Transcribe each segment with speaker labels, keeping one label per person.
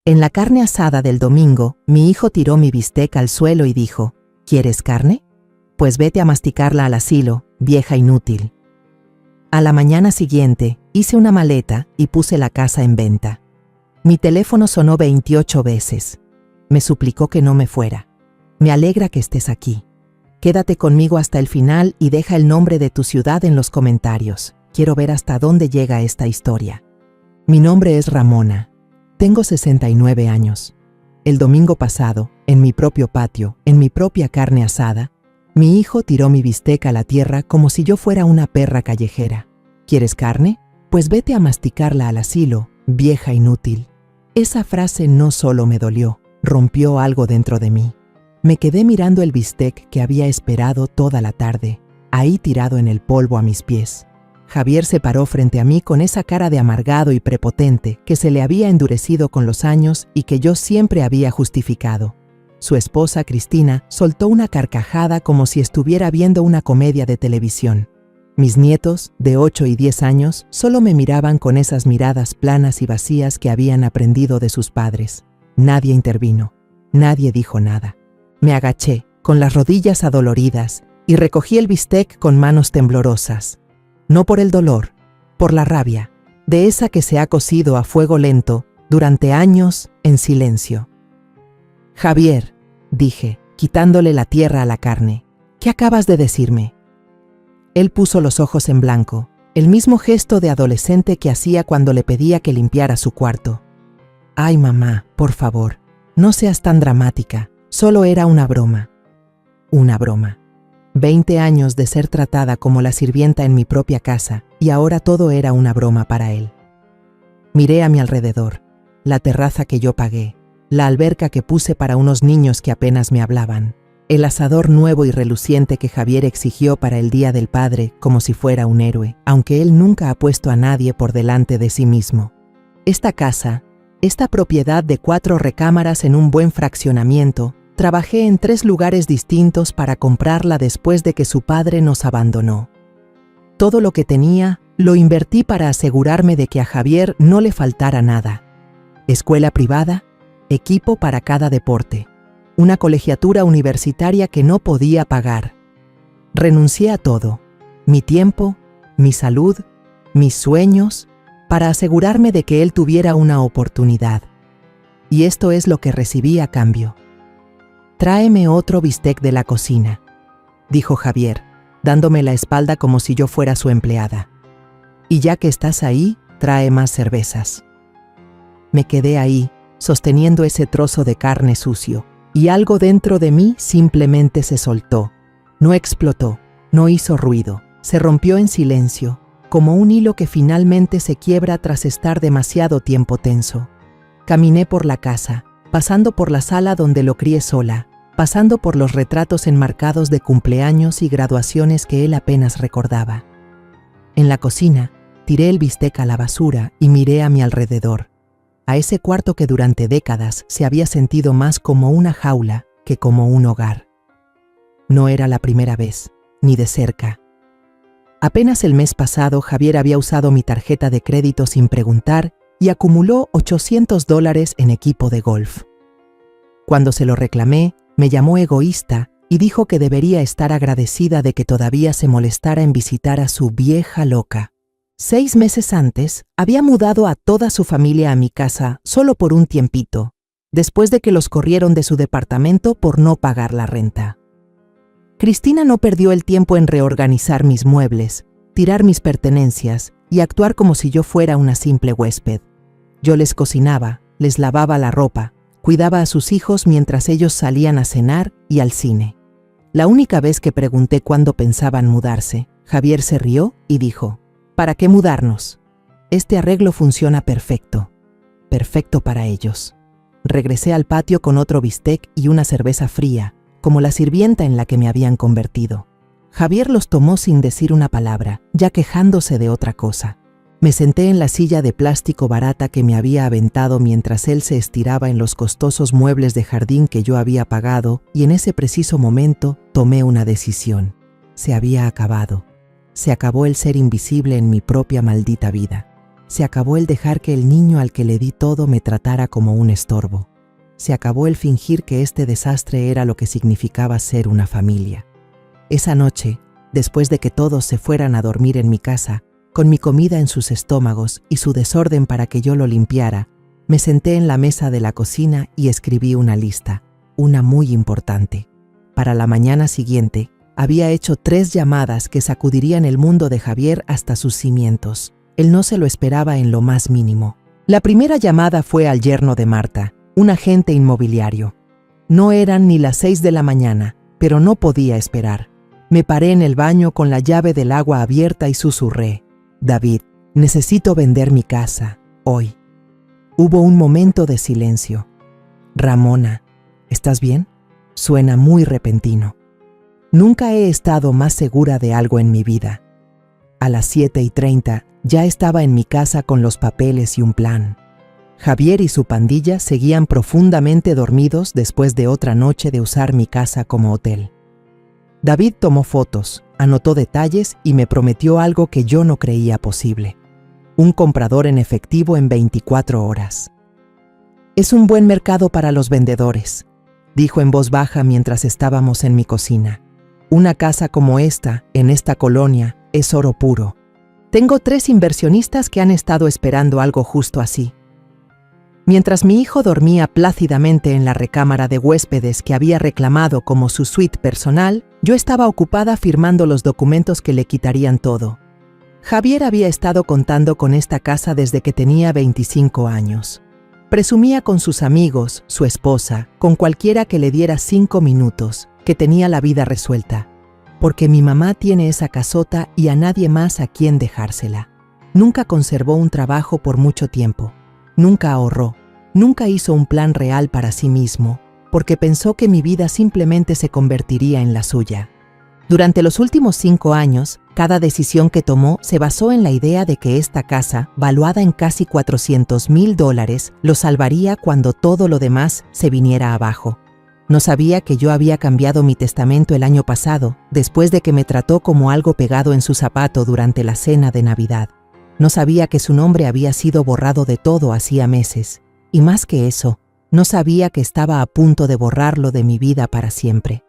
Speaker 1: En la carne asada del domingo, mi hijo tiró mi bistec al suelo y dijo: ¿Quieres carne? Pues vete a masticarla al asilo, vieja inútil. A la mañana siguiente, hice una maleta y puse la casa en venta. Mi teléfono sonó 28 veces. Me suplicó que no me fuera. Me alegra que estés aquí. Quédate conmigo hasta el final y deja el nombre de tu ciudad en los comentarios. Quiero ver hasta dónde llega esta historia. Mi nombre es Ramona. Tengo 69 años. El domingo pasado, en mi propio patio, en mi propia carne asada, mi hijo tiró mi bistec a la tierra como si yo fuera una perra callejera. ¿Quieres carne? Pues vete a masticarla al asilo, vieja inútil. Esa frase no solo me dolió, rompió algo dentro de mí. Me quedé mirando el bistec que había esperado toda la tarde, ahí tirado en el polvo a mis pies. Javier se paró frente a mí con esa cara de amargado y prepotente que se le había endurecido con los años y que yo siempre había justificado. Su esposa, Cristina, soltó una carcajada como si estuviera viendo una comedia de televisión. Mis nietos, de 8 y 10 años, solo me miraban con esas miradas planas y vacías que habían aprendido de sus padres. Nadie intervino. Nadie dijo nada. Me agaché, con las rodillas adoloridas, y recogí el bistec con manos temblorosas. No por el dolor, por la rabia, de esa que se ha cocido a fuego lento durante años en silencio. Javier, dije, quitándole la tierra a la carne, ¿qué acabas de decirme? Él puso los ojos en blanco, el mismo gesto de adolescente que hacía cuando le pedía que limpiara su cuarto. Ay, mamá, por favor, no seas tan dramática, solo era una broma. Una broma. 20 años de ser tratada como la sirvienta en mi propia casa, y ahora todo era una broma para él. Miré a mi alrededor, la terraza que yo pagué, la alberca que puse para unos niños que apenas me hablaban, el asador nuevo y reluciente que Javier exigió para el Día del Padre como si fuera un héroe, aunque él nunca ha puesto a nadie por delante de sí mismo. Esta casa, esta propiedad de 4 recámaras en un buen fraccionamiento, trabajé en 3 lugares distintos para comprarla después de que su padre nos abandonó. Todo lo que tenía lo invertí para asegurarme de que a Javier no le faltara nada. Escuela privada, equipo para cada deporte, una colegiatura universitaria que no podía pagar. Renuncié a todo, mi tiempo, mi salud, mis sueños, para asegurarme de que él tuviera una oportunidad. Y esto es lo que recibí a cambio. Tráeme otro bistec de la cocina, dijo Javier, dándome la espalda como si yo fuera su empleada. Y ya que estás ahí, trae más cervezas. Me quedé ahí, sosteniendo ese trozo de carne sucio, y algo dentro de mí simplemente se soltó. No explotó, no hizo ruido, se rompió en silencio, como un hilo que finalmente se quiebra tras estar demasiado tiempo tenso. Caminé por la casa, pasando por la sala donde lo crié sola, pasando por los retratos enmarcados de cumpleaños y graduaciones que él apenas recordaba. En la cocina, tiré el bistec a la basura y miré a mi alrededor, a ese cuarto que durante décadas se había sentido más como una jaula que como un hogar. No era la primera vez, ni de cerca. Apenas el mes pasado, Javier había usado mi tarjeta de crédito sin preguntar y acumuló $800 en equipo de golf. Cuando se lo reclamé, me llamó egoísta y dijo que debería estar agradecida de que todavía se molestara en visitar a su vieja loca. 6 meses antes, había mudado a toda su familia a mi casa solo por un tiempito, después de que los corrieron de su departamento por no pagar la renta. Cristina no perdió el tiempo en reorganizar mis muebles, tirar mis pertenencias y actuar como si yo fuera una simple huésped. Yo les cocinaba, les lavaba la ropa, cuidaba a sus hijos mientras ellos salían a cenar y al cine. La única vez que pregunté cuándo pensaban mudarse, Javier se rió y dijo: ¿Para qué mudarnos? Este arreglo funciona perfecto. Perfecto para ellos. Regresé al patio con otro bistec y una cerveza fría, como la sirvienta en la que me habían convertido. Javier los tomó sin decir una palabra, ya quejándose de otra cosa. Me senté en la silla de plástico barata que me había aventado mientras él se estiraba en los costosos muebles de jardín que yo había pagado, y en ese preciso momento tomé una decisión. Se había acabado. Se acabó el ser invisible en mi propia maldita vida. Se acabó el dejar que el niño al que le di todo me tratara como un estorbo. Se acabó el fingir que este desastre era lo que significaba ser una familia. Esa noche, después de que todos se fueran a dormir en mi casa, con mi comida en sus estómagos y su desorden para que yo lo limpiara, me senté en la mesa de la cocina y escribí una lista, una muy importante. Para la mañana siguiente, había hecho 3 llamadas que sacudirían el mundo de Javier hasta sus cimientos. Él no se lo esperaba en lo más mínimo. La primera llamada fue al yerno de Marta, un agente inmobiliario. No eran ni las 6 de la mañana, pero no podía esperar. Me paré en el baño con la llave del agua abierta y susurré: David, necesito vender mi casa, hoy. Hubo un momento de silencio. Ramona, ¿estás bien? Suena muy repentino. Nunca he estado más segura de algo en mi vida. A las 7:30 ya estaba en mi casa con los papeles y un plan. Javier y su pandilla seguían profundamente dormidos después de otra noche de usar mi casa como hotel. David tomó fotos, anotó detalles y me prometió algo que yo no creía posible: un comprador en efectivo en 24 horas. Es un buen mercado para los vendedores, dijo en voz baja mientras estábamos en mi cocina. Una casa como esta, en esta colonia, es oro puro. Tengo 3 inversionistas que han estado esperando algo justo así. Mientras mi hijo dormía plácidamente en la recámara de huéspedes que había reclamado como su suite personal, yo estaba ocupada firmando los documentos que le quitarían todo. Javier había estado contando con esta casa desde que tenía 25 años. Presumía con sus amigos, su esposa, con cualquiera que le diera 5 minutos, que tenía la vida resuelta. Porque mi mamá tiene esa casota y a nadie más a quien dejársela. Nunca conservó un trabajo por mucho tiempo. Nunca ahorró, nunca hizo un plan real para sí mismo, porque pensó que mi vida simplemente se convertiría en la suya. Durante los últimos 5 años, cada decisión que tomó se basó en la idea de que esta casa, valuada en casi $400,000, lo salvaría cuando todo lo demás se viniera abajo. No sabía que yo había cambiado mi testamento el año pasado, después de que me trató como algo pegado en su zapato durante la cena de Navidad. No sabía que su nombre había sido borrado de todo hacía meses. Y más que eso, no sabía que estaba a punto de borrarlo de mi vida para siempre.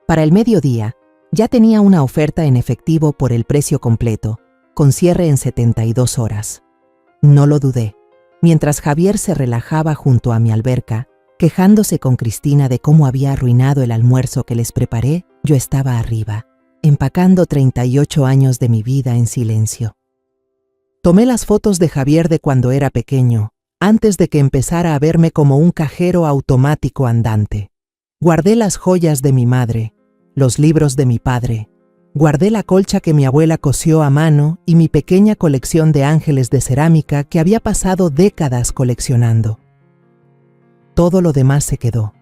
Speaker 1: Para el mediodía, ya tenía una oferta en efectivo por el precio completo, con cierre en 72 horas. No lo dudé. Mientras Javier se relajaba junto a mi alberca, quejándose con Cristina de cómo había arruinado el almuerzo que les preparé, yo estaba arriba, empacando 38 años de mi vida en silencio. Tomé las fotos de Javier de cuando era pequeño, antes de que empezara a verme como un cajero automático andante. Guardé las joyas de mi madre, los libros de mi padre, guardé la colcha que mi abuela cosió a mano y mi pequeña colección de ángeles de cerámica que había pasado décadas coleccionando. Todo lo demás se quedó.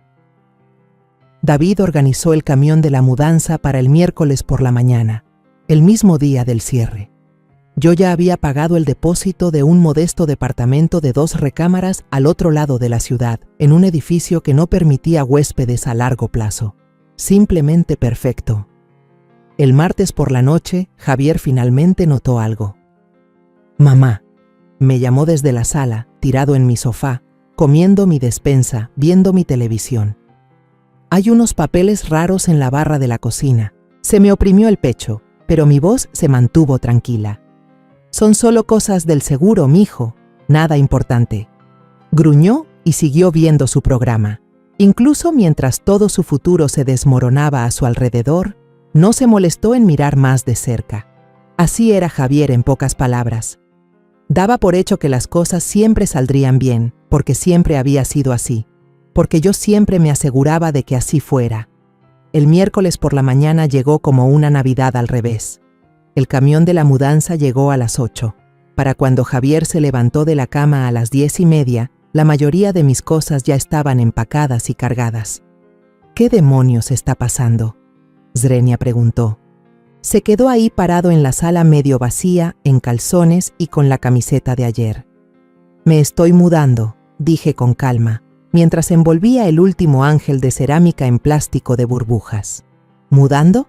Speaker 1: David organizó el camión de la mudanza para el miércoles por la mañana, el mismo día del cierre. Yo ya había pagado el depósito de un modesto departamento de 2 recámaras al otro lado de la ciudad, en un edificio que no permitía huéspedes a largo plazo. Simplemente perfecto. El martes por la noche, Javier finalmente notó algo. «Mamá», me llamó desde la sala, tirado en mi sofá, comiendo mi despensa, viendo mi televisión. «Hay unos papeles raros en la barra de la cocina». Se me oprimió el pecho, pero mi voz se mantuvo tranquila. «Son solo cosas del seguro, mijo, nada importante». Gruñó y siguió viendo su programa. Incluso mientras todo su futuro se desmoronaba a su alrededor, no se molestó en mirar más de cerca. Así era Javier en pocas palabras. Daba por hecho que las cosas siempre saldrían bien, porque siempre había sido así, porque yo siempre me aseguraba de que así fuera. El miércoles por la mañana llegó como una Navidad al revés. El camión de la mudanza llegó a las 8. Para cuando Javier se levantó de la cama a las 10:30, la mayoría de mis cosas ya estaban empacadas y cargadas. «¿Qué demonios está pasando?», Zrenia preguntó. Se quedó ahí parado en la sala medio vacía, en calzones y con la camiseta de ayer. «Me estoy mudando», dije con calma, mientras envolvía el último ángel de cerámica en plástico de burbujas. «¿Mudando?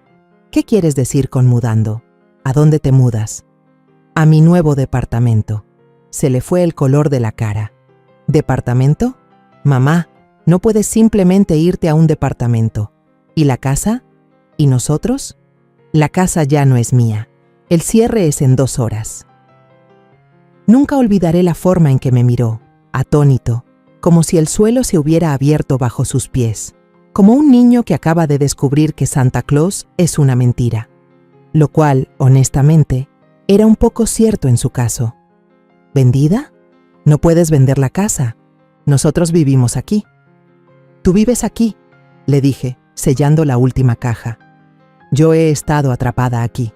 Speaker 1: ¿Qué quieres decir con mudando? ¿A dónde te mudas?» «A mi nuevo departamento». Se le fue el color de la cara. ¿Departamento? Mamá, no puedes simplemente irte a un departamento. ¿Y la casa? ¿Y nosotros? La casa ya no es mía. El cierre es en 2 horas. Nunca olvidaré la forma en que me miró, atónito, como si el suelo se hubiera abierto bajo sus pies, como un niño que acaba de descubrir que Santa Claus es una mentira. Lo cual, honestamente, era un poco cierto en su caso. ¿Vendida? No puedes vender la casa. Nosotros vivimos aquí. Tú vives aquí, le dije, sellando la última caja. Yo he estado atrapada aquí.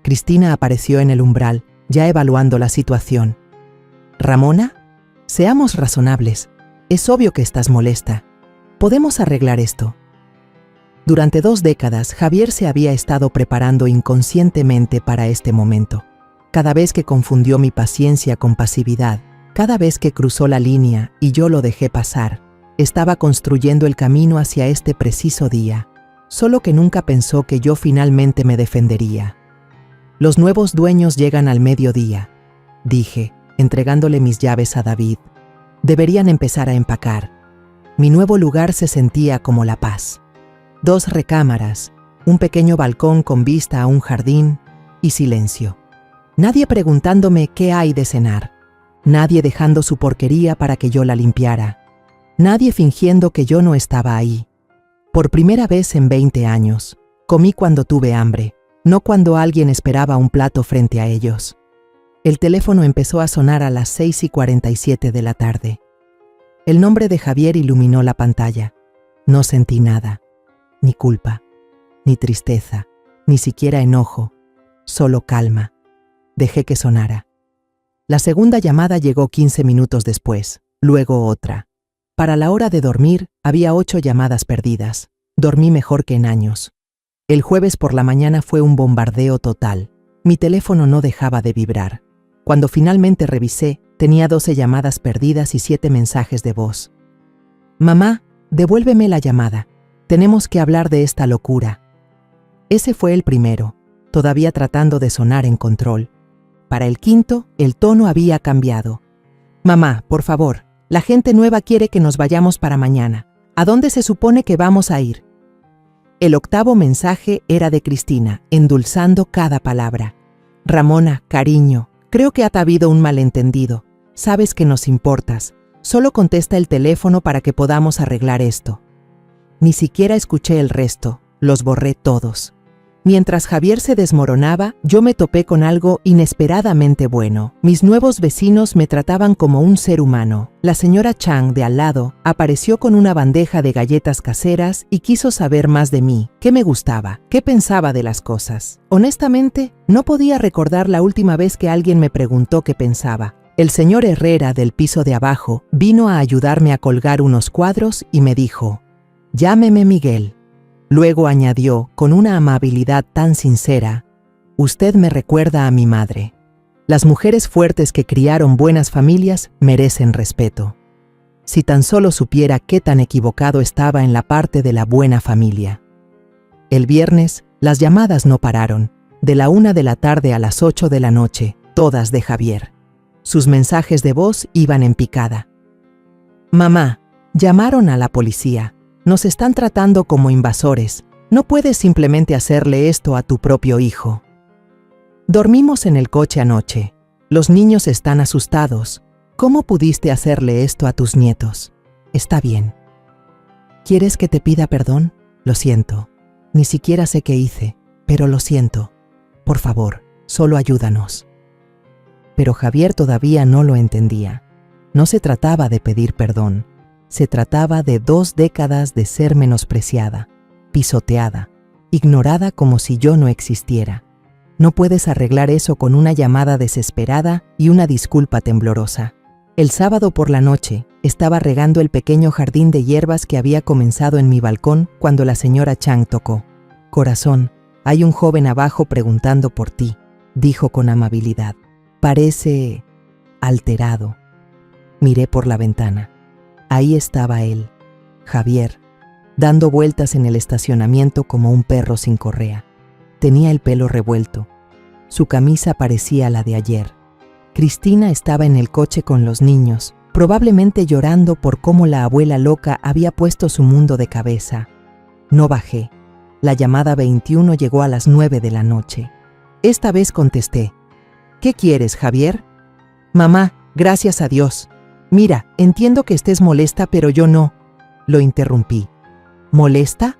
Speaker 1: Cristina apareció en el umbral, ya evaluando la situación. Ramona, seamos razonables. Es obvio que estás molesta. Podemos arreglar esto. Durante 2 décadas, Javier se había estado preparando inconscientemente para este momento. Cada vez que confundió mi paciencia con pasividad, cada vez que cruzó la línea y yo lo dejé pasar, estaba construyendo el camino hacia este preciso día, solo que nunca pensó que yo finalmente me defendería. Los nuevos dueños llegan al mediodía, dije, entregándole mis llaves a David. Deberían empezar a empacar. Mi nuevo lugar se sentía como la paz. 2 recámaras, un pequeño balcón con vista a un jardín y silencio. Nadie preguntándome qué hay de cenar. Nadie dejando su porquería para que yo la limpiara. Nadie fingiendo que yo no estaba ahí. Por primera vez en 20 años, comí cuando tuve hambre, no cuando alguien esperaba un plato frente a ellos. El teléfono empezó a sonar a las 6:47 de la tarde. El nombre de Javier iluminó la pantalla. No sentí nada. Ni culpa, ni tristeza, ni siquiera enojo, solo calma. Dejé que sonara. La segunda llamada llegó 15 minutos después, luego otra. Para la hora de dormir, había 8 llamadas perdidas. Dormí mejor que en años. El jueves por la mañana fue un bombardeo total. Mi teléfono no dejaba de vibrar. Cuando finalmente revisé, tenía 12 llamadas perdidas y 7 mensajes de voz. Mamá, devuélveme la llamada. Tenemos que hablar de esta locura. Ese fue el primero, todavía tratando de sonar en control. Para el quinto, el tono había cambiado. Mamá, por favor, la gente nueva quiere que nos vayamos para mañana. ¿A dónde se supone que vamos a ir? El octavo mensaje era de Cristina, endulzando cada palabra. Ramona, cariño, creo que ha habido un malentendido. Sabes que nos importas. Solo contesta el teléfono para que podamos arreglar esto. Ni siquiera escuché el resto, los borré todos. Mientras Javier se desmoronaba, yo me topé con algo inesperadamente bueno. Mis nuevos vecinos me trataban como un ser humano. La señora Chang de al lado apareció con una bandeja de galletas caseras y quiso saber más de mí, qué me gustaba, qué pensaba de las cosas. Honestamente, no podía recordar la última vez que alguien me preguntó qué pensaba. El señor Herrera del piso de abajo vino a ayudarme a colgar unos cuadros y me dijo: «Llámeme Miguel». Luego añadió, con una amabilidad tan sincera: «Usted me recuerda a mi madre. Las mujeres fuertes que criaron buenas familias merecen respeto». Si tan solo supiera qué tan equivocado estaba en la parte de la buena familia. El viernes, las llamadas no pararon, de la 1 de la tarde a las 8 de la noche, todas de Javier. Sus mensajes de voz iban en picada. «Mamá, llamaron a la policía. Nos están tratando como invasores. No puedes simplemente hacerle esto a tu propio hijo». Dormimos en el coche anoche. Los niños están asustados. ¿Cómo pudiste hacerle esto a tus nietos? Está bien. ¿Quieres que te pida perdón? Lo siento. Ni siquiera sé qué hice, pero lo siento. Por favor, solo ayúdanos. Pero Javier todavía no lo entendía. No se trataba de pedir perdón. Se trataba de 2 décadas de ser menospreciada, pisoteada, ignorada como si yo no existiera. No puedes arreglar eso con una llamada desesperada y una disculpa temblorosa. El sábado por la noche, estaba regando el pequeño jardín de hierbas que había comenzado en mi balcón cuando la señora Chang tocó. «Corazón, hay un joven abajo preguntando por ti», dijo con amabilidad. «Parece alterado». Miré por la ventana. Ahí estaba él, Javier, dando vueltas en el estacionamiento como un perro sin correa. Tenía el pelo revuelto. Su camisa parecía la de ayer. Cristina estaba en el coche con los niños, probablemente llorando por cómo la abuela loca había puesto su mundo de cabeza. No bajé. La llamada 21 llegó a las 9 de la noche. Esta vez contesté. ¿Qué quieres, Javier? Mamá, gracias a Dios. Mira, entiendo que estés molesta, pero yo no. Lo interrumpí. ¿Molesta?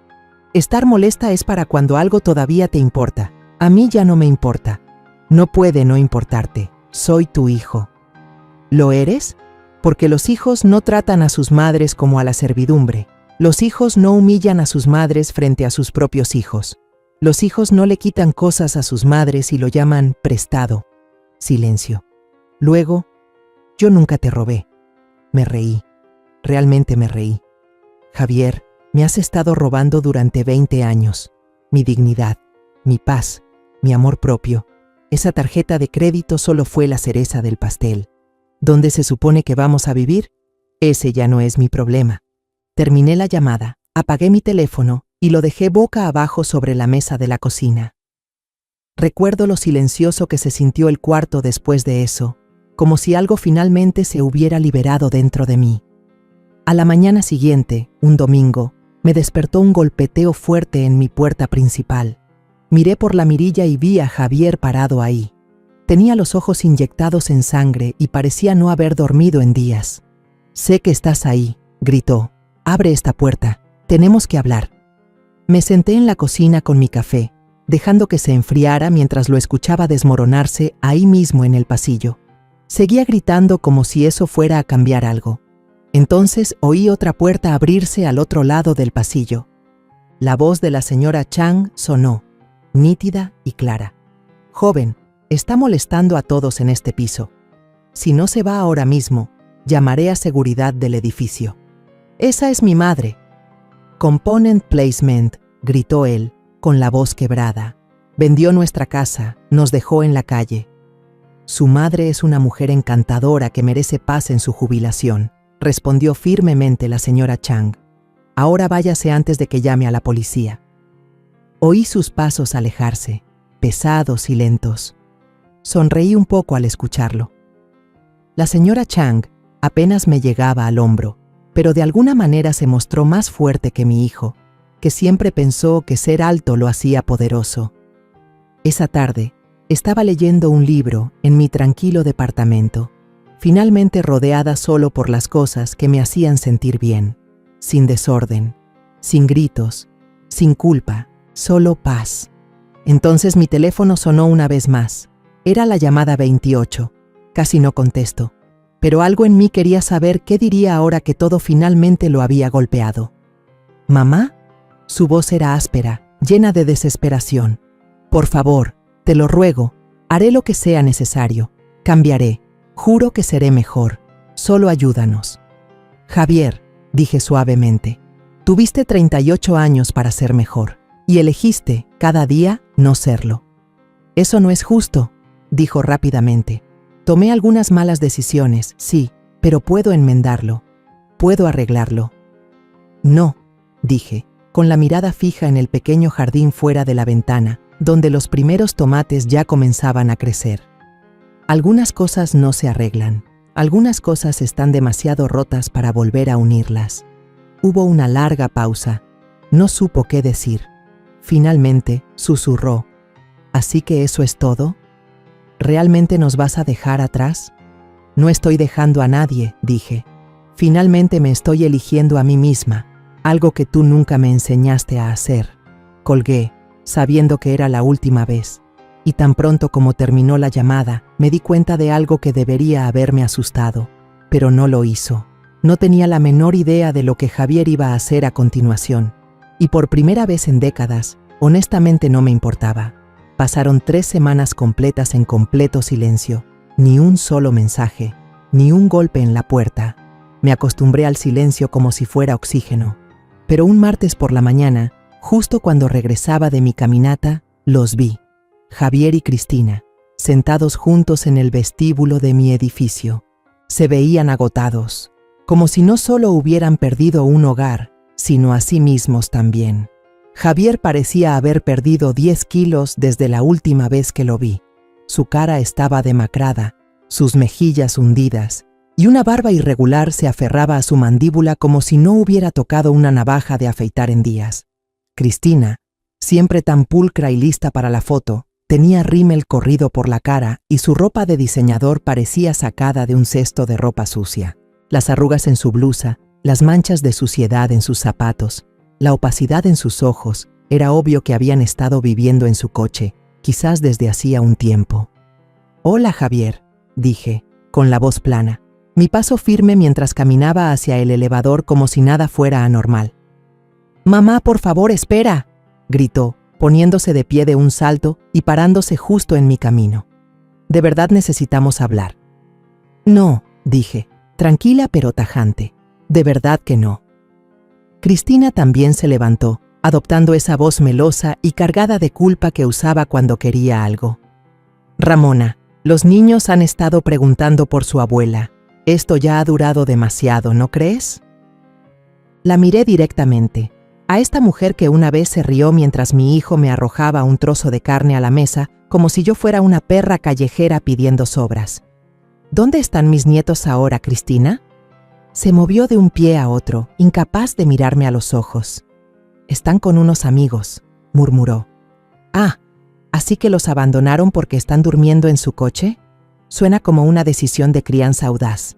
Speaker 1: Estar molesta es para cuando algo todavía te importa. A mí ya no me importa. No puede no importarte. Soy tu hijo. ¿Lo eres? Porque los hijos no tratan a sus madres como a la servidumbre. Los hijos no humillan a sus madres frente a sus propios hijos. Los hijos no le quitan cosas a sus madres y lo llaman prestado. Silencio. Luego, yo nunca te robé. Me reí. Realmente me reí. Javier, me has estado robando durante 20 años. Mi dignidad, mi paz, mi amor propio. Esa tarjeta de crédito solo fue la cereza del pastel. ¿Dónde se supone que vamos a vivir? Ese ya no es mi problema. Terminé la llamada, apagué mi teléfono y lo dejé boca abajo sobre la mesa de la cocina. Recuerdo lo silencioso que se sintió el cuarto después de eso, como si algo finalmente se hubiera liberado dentro de mí. A la mañana siguiente, un domingo, me despertó un golpeteo fuerte en mi puerta principal. Miré por la mirilla y vi a Javier parado ahí. Tenía los ojos inyectados en sangre y parecía no haber dormido en días. «Sé que estás ahí», gritó. «Abre esta puerta. Tenemos que hablar». Me senté en la cocina con mi café, dejando que se enfriara mientras lo escuchaba desmoronarse ahí mismo en el pasillo. Seguía gritando como si eso fuera a cambiar algo. Entonces oí otra puerta abrirse al otro lado del pasillo. La voz de la señora Chang sonó, nítida y clara. «Joven, está molestando a todos en este piso. Si no se va ahora mismo, llamaré a seguridad del edificio». «Esa es mi madre». «Component placement», gritó él, con la voz quebrada. «Vendió nuestra casa, nos dejó en la calle». «Su madre es una mujer encantadora que merece paz en su jubilación», respondió firmemente la señora Chang. «Ahora váyase antes de que llame a la policía». Oí sus pasos alejarse, pesados y lentos. Sonreí un poco al escucharlo. La señora Chang apenas me llegaba al hombro, pero de alguna manera se mostró más fuerte que mi hijo, que siempre pensó que ser alto lo hacía poderoso. Esa tarde, estaba leyendo un libro en mi tranquilo departamento, finalmente rodeada solo por las cosas que me hacían sentir bien, sin desorden, sin gritos, sin culpa, solo paz. Entonces mi teléfono sonó una vez más. Era la llamada 28. Casi no contesto, pero algo en mí quería saber qué diría ahora que todo finalmente lo había golpeado. «¿Mamá?» Su voz era áspera, llena de desesperación. «Por favor, te lo ruego, haré lo que sea necesario. Cambiaré. Juro que seré mejor. Solo ayúdanos». «Javier», dije suavemente, «tuviste 38 años para ser mejor, y elegiste, cada día, no serlo». «Eso no es justo», dijo rápidamente. «Tomé algunas malas decisiones, sí, pero puedo enmendarlo. Puedo arreglarlo». «No», dije, con la mirada fija en el pequeño jardín fuera de la ventana, donde los primeros tomates ya comenzaban a crecer. «Algunas cosas no se arreglan. Algunas cosas están demasiado rotas para volver a unirlas». Hubo una larga pausa. No supo qué decir. Finalmente, susurró. «¿Así que eso es todo? ¿Realmente nos vas a dejar atrás?» «No estoy dejando a nadie», dije. «Finalmente me estoy eligiendo a mí misma, algo que tú nunca me enseñaste a hacer». Colgué, sabiendo que era la última vez, y tan pronto como terminó la llamada, me di cuenta de algo que debería haberme asustado, pero no lo hizo. No tenía la menor idea de lo que Javier iba a hacer a continuación, y por primera vez en décadas, honestamente no me importaba. Pasaron 3 semanas completas en completo silencio, ni un solo mensaje, ni un golpe en la puerta. Me acostumbré al silencio como si fuera oxígeno. Pero un martes por la mañana, justo cuando regresaba de mi caminata, los vi, Javier y Cristina, sentados juntos en el vestíbulo de mi edificio. Se veían agotados, como si no solo hubieran perdido un hogar, sino a sí mismos también. Javier parecía haber perdido 10 kilos desde la última vez que lo vi. Su cara estaba demacrada, sus mejillas hundidas, y una barba irregular se aferraba a su mandíbula como si no hubiera tocado una navaja de afeitar en días. Cristina, siempre tan pulcra y lista para la foto, tenía rímel corrido por la cara y su ropa de diseñador parecía sacada de un cesto de ropa sucia. Las arrugas en su blusa, las manchas de suciedad en sus zapatos, la opacidad en sus ojos, era obvio que habían estado viviendo en su coche, quizás desde hacía un tiempo. «Hola, Javier», dije, con la voz plana, mi paso firme mientras caminaba hacia el elevador como si nada fuera anormal. «Mamá, por favor, espera», gritó, poniéndose de pie de un salto y parándose justo en mi camino. «¿De verdad necesitamos hablar?» «No», dije, tranquila pero tajante. «De verdad que no». Cristina también se levantó, adoptando esa voz melosa y cargada de culpa que usaba cuando quería algo. «Ramona, los niños han estado preguntando por su abuela. Esto ya ha durado demasiado, ¿no crees?» La miré directamente, a esta mujer que una vez se rió mientras mi hijo me arrojaba un trozo de carne a la mesa como si yo fuera una perra callejera pidiendo sobras. «¿Dónde están mis nietos ahora, Cristina?» Se movió de un pie a otro, incapaz de mirarme a los ojos. «Están con unos amigos», murmuró. «Ah, ¿así que los abandonaron porque están durmiendo en su coche?» Suena como una decisión de crianza audaz.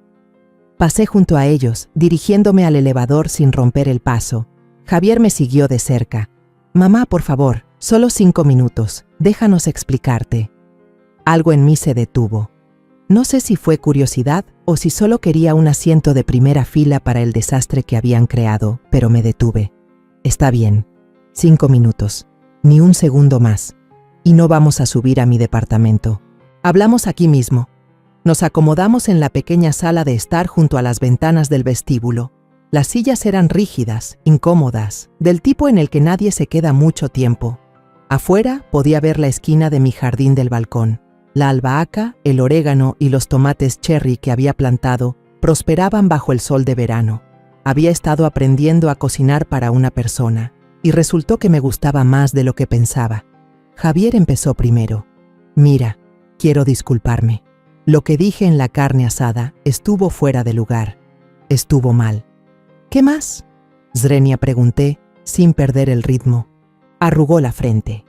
Speaker 1: Pasé junto a ellos, dirigiéndome al elevador sin romper el paso. Javier me siguió de cerca. «Mamá, por favor, solo 5 minutos, déjanos explicarte». Algo en mí se detuvo. No sé si fue curiosidad o si solo quería un asiento de primera fila para el desastre que habían creado, pero me detuve. «Está bien, 5 minutos, ni un segundo más, y no vamos a subir a mi departamento. Hablamos aquí mismo». Nos acomodamos en la pequeña sala de estar junto a las ventanas del vestíbulo. Las sillas eran rígidas, incómodas, del tipo en el que nadie se queda mucho tiempo. Afuera podía ver la esquina de mi jardín del balcón. La albahaca, el orégano y los tomates cherry que había plantado prosperaban bajo el sol de verano. Había estado aprendiendo a cocinar para una persona, y resultó que me gustaba más de lo que pensaba. Javier empezó primero. «Mira, quiero disculparme. Lo que dije en la carne asada estuvo fuera de lugar. Estuvo mal». «¿Qué más?», Zrenia pregunté, sin perder el ritmo. Arrugó la frente.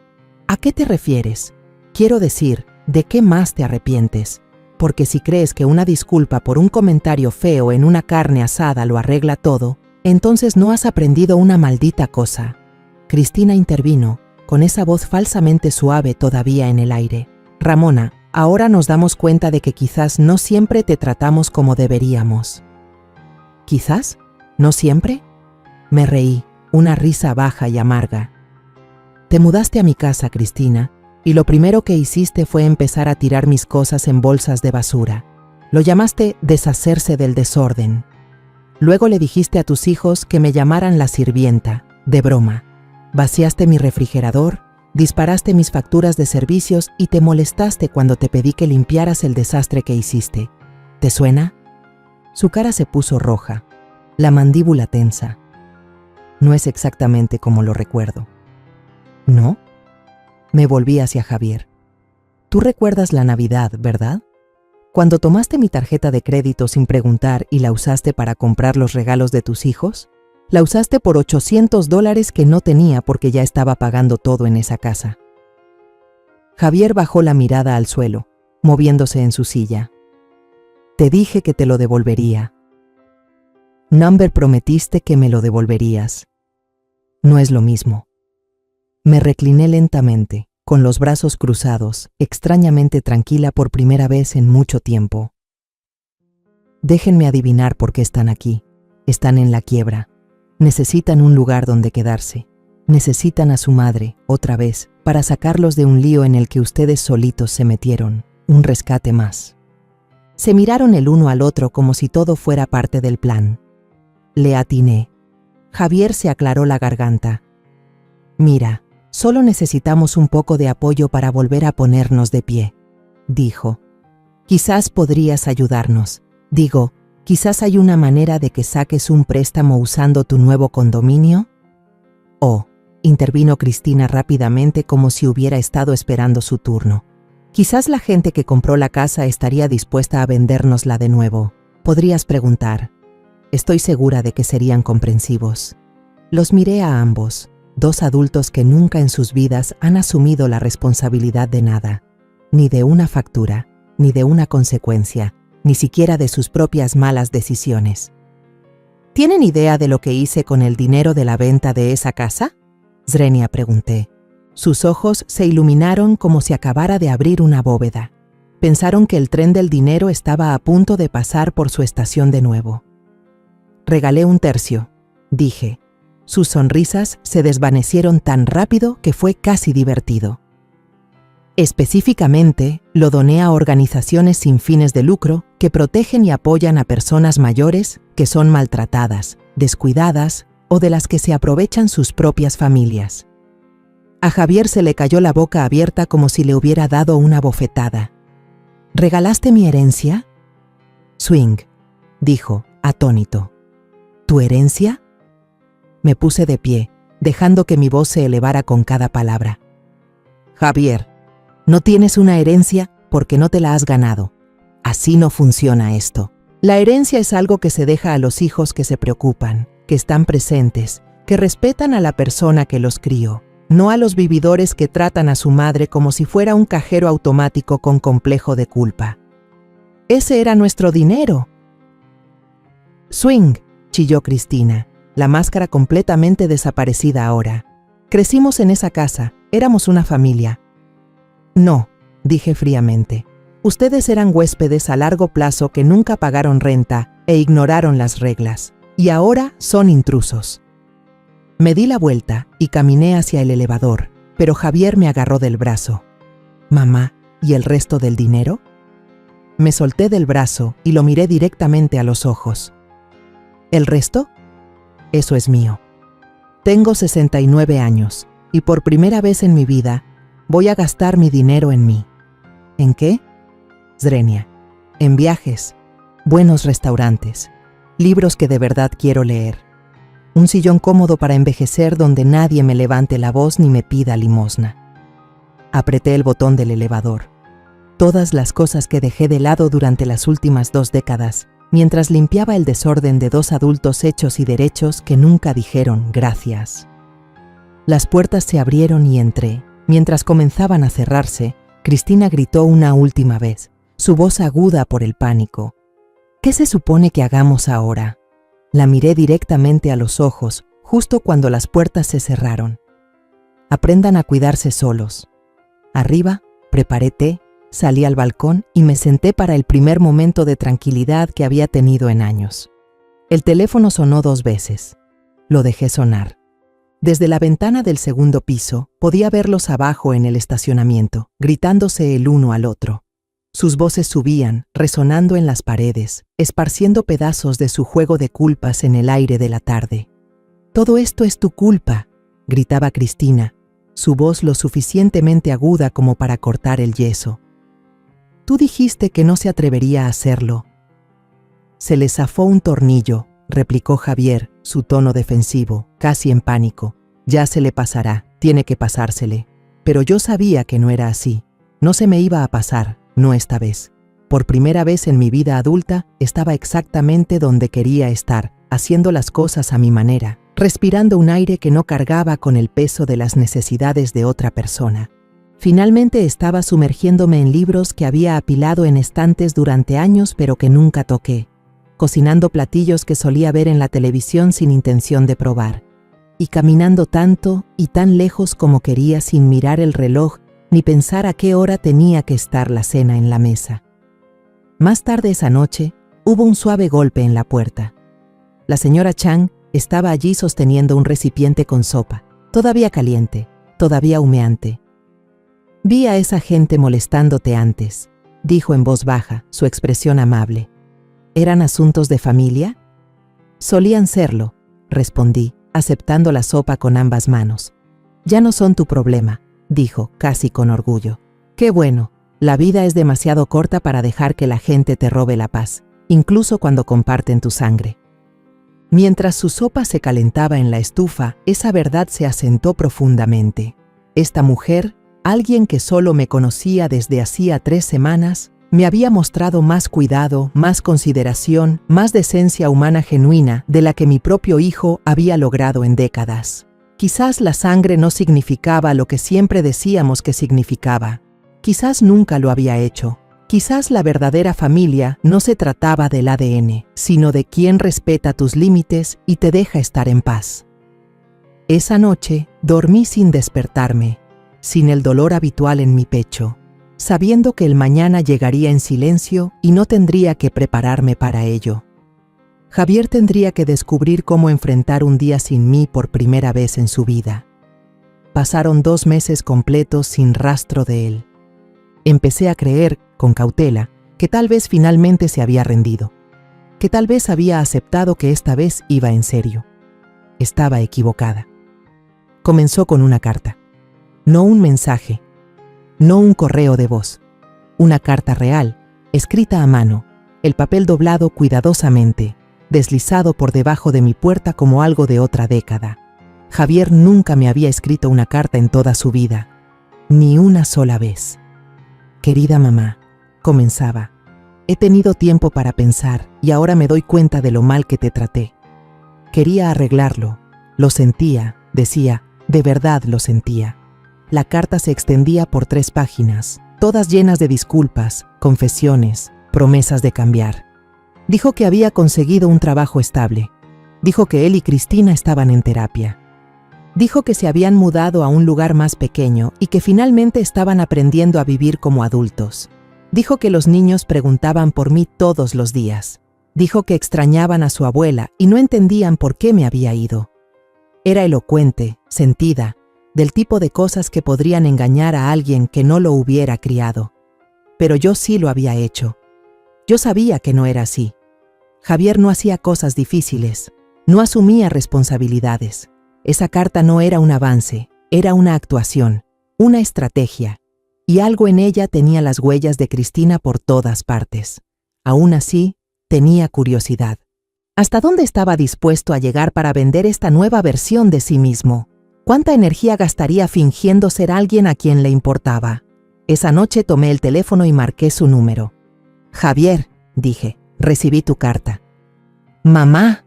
Speaker 1: «¿A qué te refieres? Quiero decir, ¿de qué más te arrepientes? Porque si crees que una disculpa por un comentario feo en una carne asada lo arregla todo, entonces no has aprendido una maldita cosa». Cristina intervino, con esa voz falsamente suave todavía en el aire. «Ramona, ahora nos damos cuenta de que quizás no siempre te tratamos como deberíamos». «¿Quizás? ¿No siempre?». Me reí, una risa baja y amarga. «Te mudaste a mi casa, Cristina, y lo primero que hiciste fue empezar a tirar mis cosas en bolsas de basura. Lo llamaste deshacerse del desorden. Luego le dijiste a tus hijos que me llamaran la sirvienta, de broma. Vaciaste mi refrigerador, disparaste mis facturas de servicios y te molestaste cuando te pedí que limpiaras el desastre que hiciste. ¿Te suena?». Su cara se puso roja, la mandíbula tensa. «No es exactamente como lo recuerdo». «¿No?». Me volví hacia Javier. «Tú recuerdas la Navidad, ¿verdad? Cuando tomaste mi tarjeta de crédito sin preguntar y la usaste para comprar los regalos de tus hijos, la usaste por $800 que no tenía porque ya estaba pagando todo en esa casa». Javier bajó la mirada al suelo, moviéndose en su silla. «Te dije que te lo devolvería. Number, prometiste que me lo devolverías. No es lo mismo». Me recliné lentamente, con los brazos cruzados, extrañamente tranquila por primera vez en mucho tiempo. «Déjenme adivinar por qué están aquí. Están en la quiebra. Necesitan un lugar donde quedarse. Necesitan a su madre, otra vez, para sacarlos de un lío en el que ustedes solitos se metieron. Un rescate más». Se miraron el uno al otro como si todo fuera parte del plan. Le atiné. Javier se aclaró la garganta. «Mira, solo necesitamos un poco de apoyo para volver a ponernos de pie», dijo. «Quizás podrías ayudarnos. Digo, quizás hay una manera de que saques un préstamo usando tu nuevo condominio». «Oh», intervino Cristina rápidamente como si hubiera estado esperando su turno. Quizás la gente que compró la casa estaría dispuesta a vendérnosla de nuevo. Podrías preguntar. Estoy segura de que serían comprensivos. Los miré a ambos, dos adultos que nunca en sus vidas han asumido la responsabilidad de nada, ni de una factura, ni de una consecuencia, ni siquiera de sus propias malas decisiones. ¿Tienen idea de lo que hice con el dinero de la venta de esa casa? Zrenia pregunté. Sus ojos se iluminaron como si acabara de abrir una bóveda. Pensaron que el tren del dinero estaba a punto de pasar por su estación de nuevo. Regalé 1/3, dije. Sus sonrisas se desvanecieron tan rápido que fue casi divertido. Específicamente, lo doné a organizaciones sin fines de lucro que protegen y apoyan a personas mayores que son maltratadas, descuidadas o de las que se aprovechan sus propias familias. A Javier se le cayó la boca abierta como si le hubiera dado una bofetada. ¿Regalaste mi herencia? Swing, dijo, atónito. ¿Tu herencia? Me puse de pie, dejando que mi voz se elevara con cada palabra. Javier, no tienes una herencia porque no te la has ganado. Así no funciona esto. La herencia es algo que se deja a los hijos que se preocupan, que están presentes, que respetan a la persona que los crió, no a los vividores que tratan a su madre como si fuera un cajero automático con complejo de culpa. Ese era nuestro dinero. Swing, chilló Cristina, la máscara completamente desaparecida ahora. Crecimos en esa casa, éramos una familia. No, dije fríamente. Ustedes eran huéspedes a largo plazo que nunca pagaron renta e ignoraron las reglas, y ahora son intrusos. Me di la vuelta y caminé hacia el elevador, pero Javier me agarró del brazo. «Mamá, ¿y el resto del dinero?» Me solté del brazo y lo miré directamente a los ojos. ¿El resto? Eso es mío. Tengo 69 años y por primera vez en mi vida voy a gastar mi dinero en mí. ¿En qué? Zrenia. En viajes, buenos restaurantes, libros que de verdad quiero leer. Un sillón cómodo para envejecer donde nadie me levante la voz ni me pida limosna. Apreté el botón del elevador. Todas las cosas que dejé de lado durante las últimas 2 décadas, mientras limpiaba el desorden de 2 adultos hechos y derechos que nunca dijeron gracias. Las puertas se abrieron y entré. Mientras comenzaban a cerrarse, Cristina gritó una última vez, su voz aguda por el pánico. ¿Qué se supone que hagamos ahora? La miré directamente a los ojos, justo cuando las puertas se cerraron. Aprendan a cuidarse solos. Arriba, preparé té, salí al balcón y me senté para el primer momento de tranquilidad que había tenido en años. El teléfono sonó 2 veces. Lo dejé sonar. Desde la ventana del segundo piso podía verlos abajo en el estacionamiento, gritándose el uno al otro. Sus voces subían, resonando en las paredes, esparciendo pedazos de su juego de culpas en el aire de la tarde. «Todo esto es tu culpa», gritaba Cristina, su voz lo suficientemente aguda como para cortar el yeso. «Tú dijiste que no se atrevería a hacerlo». «Se le zafó un tornillo», replicó Javier, su tono defensivo, casi en pánico. «Ya se le pasará, tiene que pasársele». Pero yo sabía que no era así. No se me iba a pasar, no esta vez. Por primera vez en mi vida adulta, estaba exactamente donde quería estar, haciendo las cosas a mi manera, respirando un aire que no cargaba con el peso de las necesidades de otra persona. Finalmente estaba sumergiéndome en libros que había apilado en estantes durante años pero que nunca toqué, cocinando platillos que solía ver en la televisión sin intención de probar, y caminando tanto y tan lejos como quería sin mirar el reloj ni pensar a qué hora tenía que estar la cena en la mesa. Más tarde esa noche, hubo un suave golpe en la puerta. La señora Chang estaba allí sosteniendo un recipiente con sopa, todavía caliente, todavía humeante. «Vi a esa gente molestándote antes», dijo en voz baja, su expresión amable. «¿Eran asuntos de familia?» «Solían serlo», respondí, aceptando la sopa con ambas manos. «Ya no son tu problema», dijo, casi con orgullo. «Qué bueno, la vida es demasiado corta para dejar que la gente te robe la paz, incluso cuando comparten tu sangre». Mientras su sopa se calentaba en la estufa, esa verdad se asentó profundamente. Esta mujer alguien que solo me conocía desde hacía 3 semanas, me había mostrado más cuidado, más consideración, más decencia humana genuina de la que mi propio hijo había logrado en décadas. Quizás la sangre no significaba lo que siempre decíamos que significaba. Quizás nunca lo había hecho. Quizás la verdadera familia no se trataba del ADN, sino de quien respeta tus límites y te deja estar en paz. Esa noche dormí sin despertarme, sin el dolor habitual en mi pecho, sabiendo que el mañana llegaría en silencio y no tendría que prepararme para ello. Javier tendría que descubrir cómo enfrentar un día sin mí por primera vez en su vida. Pasaron 2 meses completos sin rastro de él. Empecé a creer, con cautela, que tal vez finalmente se había rendido, que tal vez había aceptado que esta vez iba en serio. Estaba equivocada. Comenzó con una carta, no un mensaje, no un correo de voz, una carta real, escrita a mano, el papel doblado cuidadosamente, deslizado por debajo de mi puerta como algo de otra década. Javier nunca me había escrito una carta en toda su vida, ni una sola vez. Querida mamá, comenzaba, he tenido tiempo para pensar y ahora me doy cuenta de lo mal que te traté. Quería arreglarlo, lo sentía, decía, de verdad lo sentía. La carta se extendía por 3 páginas, todas llenas de disculpas, confesiones, promesas de cambiar. Dijo que había conseguido un trabajo estable. Dijo que él y Cristina estaban en terapia. Dijo que se habían mudado a un lugar más pequeño y que finalmente estaban aprendiendo a vivir como adultos. Dijo que los niños preguntaban por mí todos los días. Dijo que extrañaban a su abuela y no entendían por qué me había ido. Era elocuente, sentida, del tipo de cosas que podrían engañar a alguien que no lo hubiera criado. Pero yo sí lo había hecho. Yo sabía que no era así. Javier no hacía cosas difíciles, no asumía responsabilidades. Esa carta no era un avance, era una actuación, una estrategia, y algo en ella tenía las huellas de Cristina por todas partes. Aún así, tenía curiosidad. ¿Hasta dónde estaba dispuesto a llegar para vender esta nueva versión de sí mismo? ¿Cuánta energía gastaría fingiendo ser alguien a quien le importaba? Esa noche tomé el teléfono y marqué su número. Javier, dije, recibí tu carta. Mamá.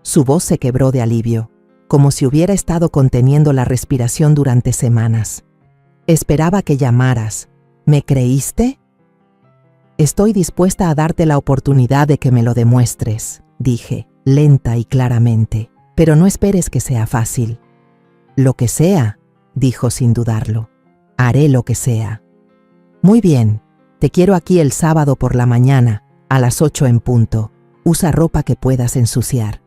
Speaker 1: Su voz se quebró de alivio, como si hubiera estado conteniendo la respiración durante semanas. Esperaba que llamaras. ¿Me creíste? Estoy dispuesta a darte la oportunidad de que me lo demuestres, dije, lenta y claramente, pero no esperes que sea fácil. Lo que sea, dijo sin dudarlo. Haré lo que sea. Muy bien, te quiero aquí el sábado por la mañana, a las 8 en punto. Usa ropa que puedas ensuciar.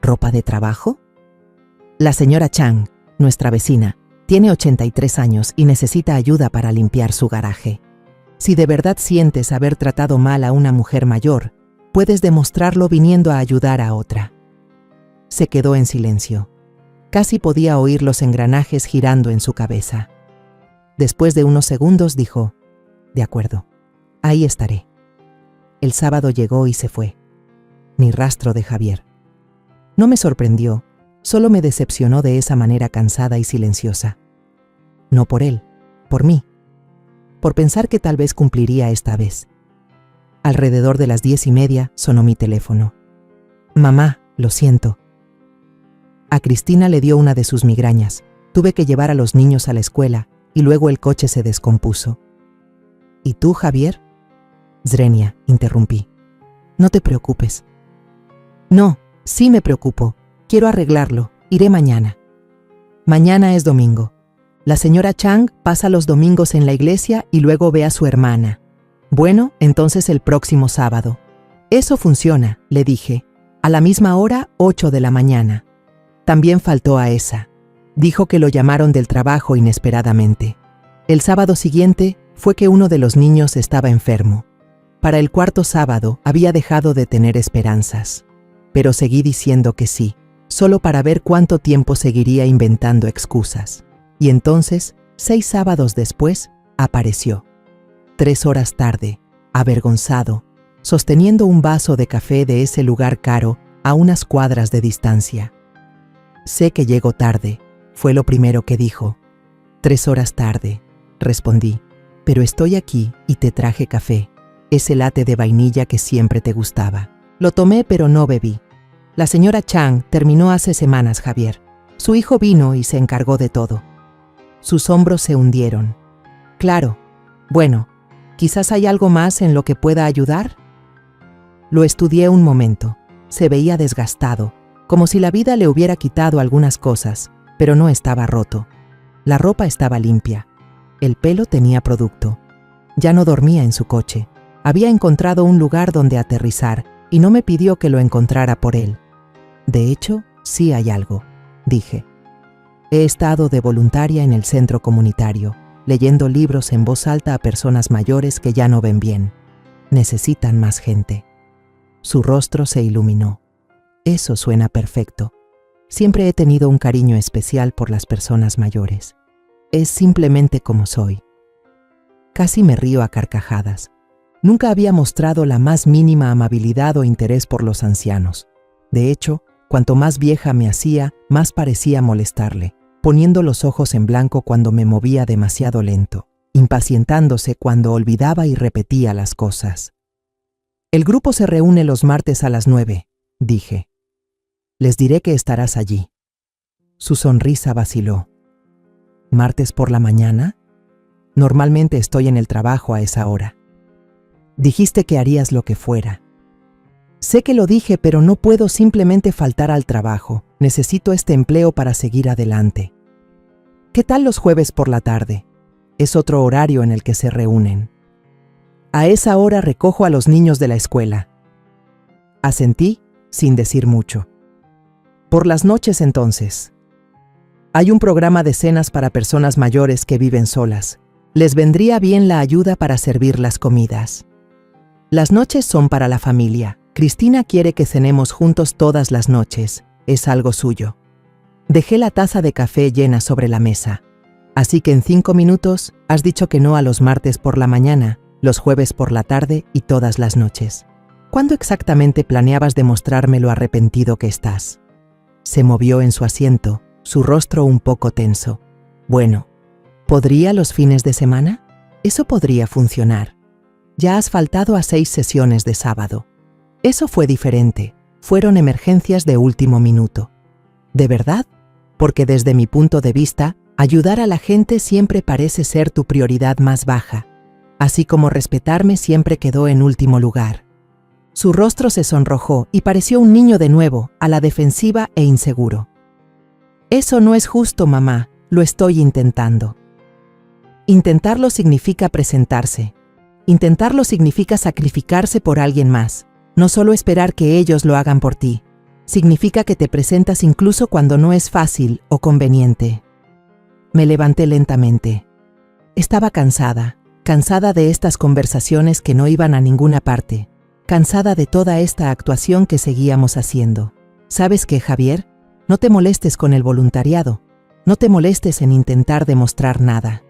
Speaker 1: ¿Ropa de trabajo? La señora Chang, nuestra vecina, tiene 83 años y necesita ayuda para limpiar su garaje. Si de verdad sientes haber tratado mal a una mujer mayor, puedes demostrarlo viniendo a ayudar a otra. Se quedó en silencio. Casi podía oír los engranajes girando en su cabeza. Después de unos segundos dijo, de acuerdo, ahí estaré. El sábado llegó y se fue. Ni rastro de Javier. No me sorprendió, solo me decepcionó de esa manera cansada y silenciosa. No por él, por mí. Por pensar que tal vez cumpliría esta vez. Alrededor de las 10:30 sonó mi teléfono. Mamá, lo siento. A Cristina le dio una de sus migrañas. Tuve que llevar a los niños a la escuela y luego el coche se descompuso. ¿Y tú, Javier? Zrenia, interrumpí. No te preocupes. No, sí me preocupo. Quiero arreglarlo. Iré mañana. Mañana es domingo. La señora Chang pasa los domingos en la iglesia y luego ve a su hermana. Bueno, entonces el próximo sábado. Eso funciona, le dije. A la misma hora, 8 de la mañana. También faltó a esa. Dijo que lo llamaron del trabajo inesperadamente. El sábado siguiente fue que uno de los niños estaba enfermo. Para el 4.º sábado había dejado de tener esperanzas. Pero seguí diciendo que sí, solo para ver cuánto tiempo seguiría inventando excusas. Y entonces, 6 sábados después, apareció. 3 horas tarde, avergonzado, sosteniendo un vaso de café de ese lugar caro a unas cuadras de distancia. Sé que llego tarde, fue lo primero que dijo. 3 horas tarde, respondí, pero estoy aquí y te traje café, ese latte de vainilla que siempre te gustaba. Lo tomé pero no bebí. La señora Chang terminó hace semanas, Javier. Su hijo vino y se encargó de todo. Sus hombros se hundieron. Claro. Bueno, ¿quizás hay algo más en lo que pueda ayudar? Lo estudié un momento. Se veía desgastado, como si la vida le hubiera quitado algunas cosas, pero no estaba roto. La ropa estaba limpia. El pelo tenía producto. Ya no dormía en su coche. Había encontrado un lugar donde aterrizar y no me pidió que lo encontrara por él. De hecho, sí hay algo, dije. He estado de voluntaria en el centro comunitario, leyendo libros en voz alta a personas mayores que ya no ven bien. Necesitan más gente. Su rostro se iluminó. Eso suena perfecto. Siempre he tenido un cariño especial por las personas mayores. Es simplemente como soy. Casi me río a carcajadas. Nunca había mostrado la más mínima amabilidad o interés por los ancianos. De hecho, cuanto más vieja me hacía, más parecía molestarle, poniendo los ojos en blanco cuando me movía demasiado lento, impacientándose cuando olvidaba y repetía las cosas. El grupo se reúne los martes a las 9, dije. Les diré que estarás allí. Su sonrisa vaciló. ¿Martes por la mañana? Normalmente estoy en el trabajo a esa hora. Dijiste que harías lo que fuera. Sé que lo dije, pero no puedo simplemente faltar al trabajo. Necesito este empleo para seguir adelante. ¿Qué tal los jueves por la tarde? Es otro horario en el que se reúnen. A esa hora recojo a los niños de la escuela. Asentí, sin decir mucho. Por las noches entonces. Hay un programa de cenas para personas mayores que viven solas. Les vendría bien la ayuda para servir las comidas. Las noches son para la familia. Cristina quiere que cenemos juntos todas las noches. Es algo suyo. Dejé la taza de café llena sobre la mesa. Así que en 5 minutos has dicho que no a los martes por la mañana, los jueves por la tarde y todas las noches. ¿Cuándo exactamente planeabas demostrarme lo arrepentido que estás? Se movió en su asiento, su rostro un poco tenso. Bueno, ¿podría los fines de semana? Eso podría funcionar. Ya has faltado a 6 sesiones de sábado. Eso fue diferente. Fueron emergencias de último minuto. ¿De verdad? Porque desde mi punto de vista, ayudar a la gente siempre parece ser tu prioridad más baja, así como respetarme siempre quedó en último lugar. Su rostro se sonrojó y pareció un niño de nuevo, a la defensiva e inseguro. Eso no es justo, mamá, lo estoy intentando. Intentarlo significa presentarse. Intentarlo significa sacrificarse por alguien más, no solo esperar que ellos lo hagan por ti. Significa que te presentas incluso cuando no es fácil o conveniente. Me levanté lentamente. Estaba cansada de estas conversaciones que no iban a ninguna parte, cansada de toda esta actuación que seguíamos haciendo. ¿Sabes qué, Javier? No te molestes con el voluntariado, no te molestes en intentar demostrar nada.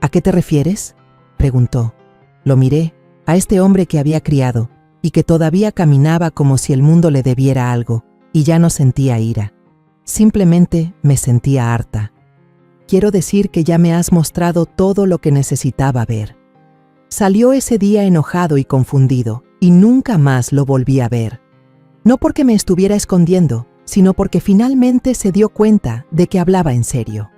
Speaker 1: ¿A qué te refieres?, preguntó. Lo miré, a este hombre que había criado, y que todavía caminaba como si el mundo le debiera algo, y ya no sentía ira. Simplemente me sentía harta. Quiero decir que ya me has mostrado todo lo que necesitaba ver. Salió ese día enojado y confundido, y nunca más lo volví a ver. No porque me estuviera escondiendo, sino porque finalmente se dio cuenta de que hablaba en serio.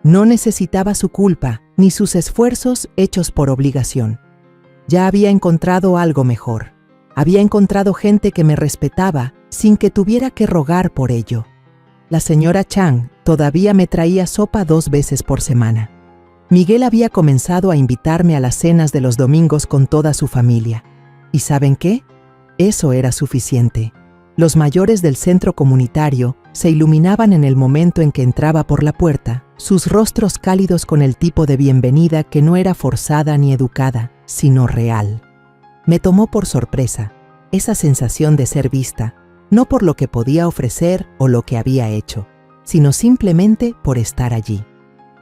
Speaker 1: No necesitaba su culpa, ni sus esfuerzos hechos por obligación. Ya había encontrado algo mejor. Había encontrado gente que me respetaba sin que tuviera que rogar por ello. La señora Chang todavía me traía sopa 2 veces por semana. Miguel había comenzado a invitarme a las cenas de los domingos con toda su familia. ¿Y saben qué? Eso era suficiente. Los mayores del centro comunitario se iluminaban en el momento en que entraba por la puerta, sus rostros cálidos con el tipo de bienvenida que no era forzada ni educada, sino real. Me tomó por sorpresa esa sensación de ser vista, no por lo que podía ofrecer o lo que había hecho, sino simplemente por estar allí.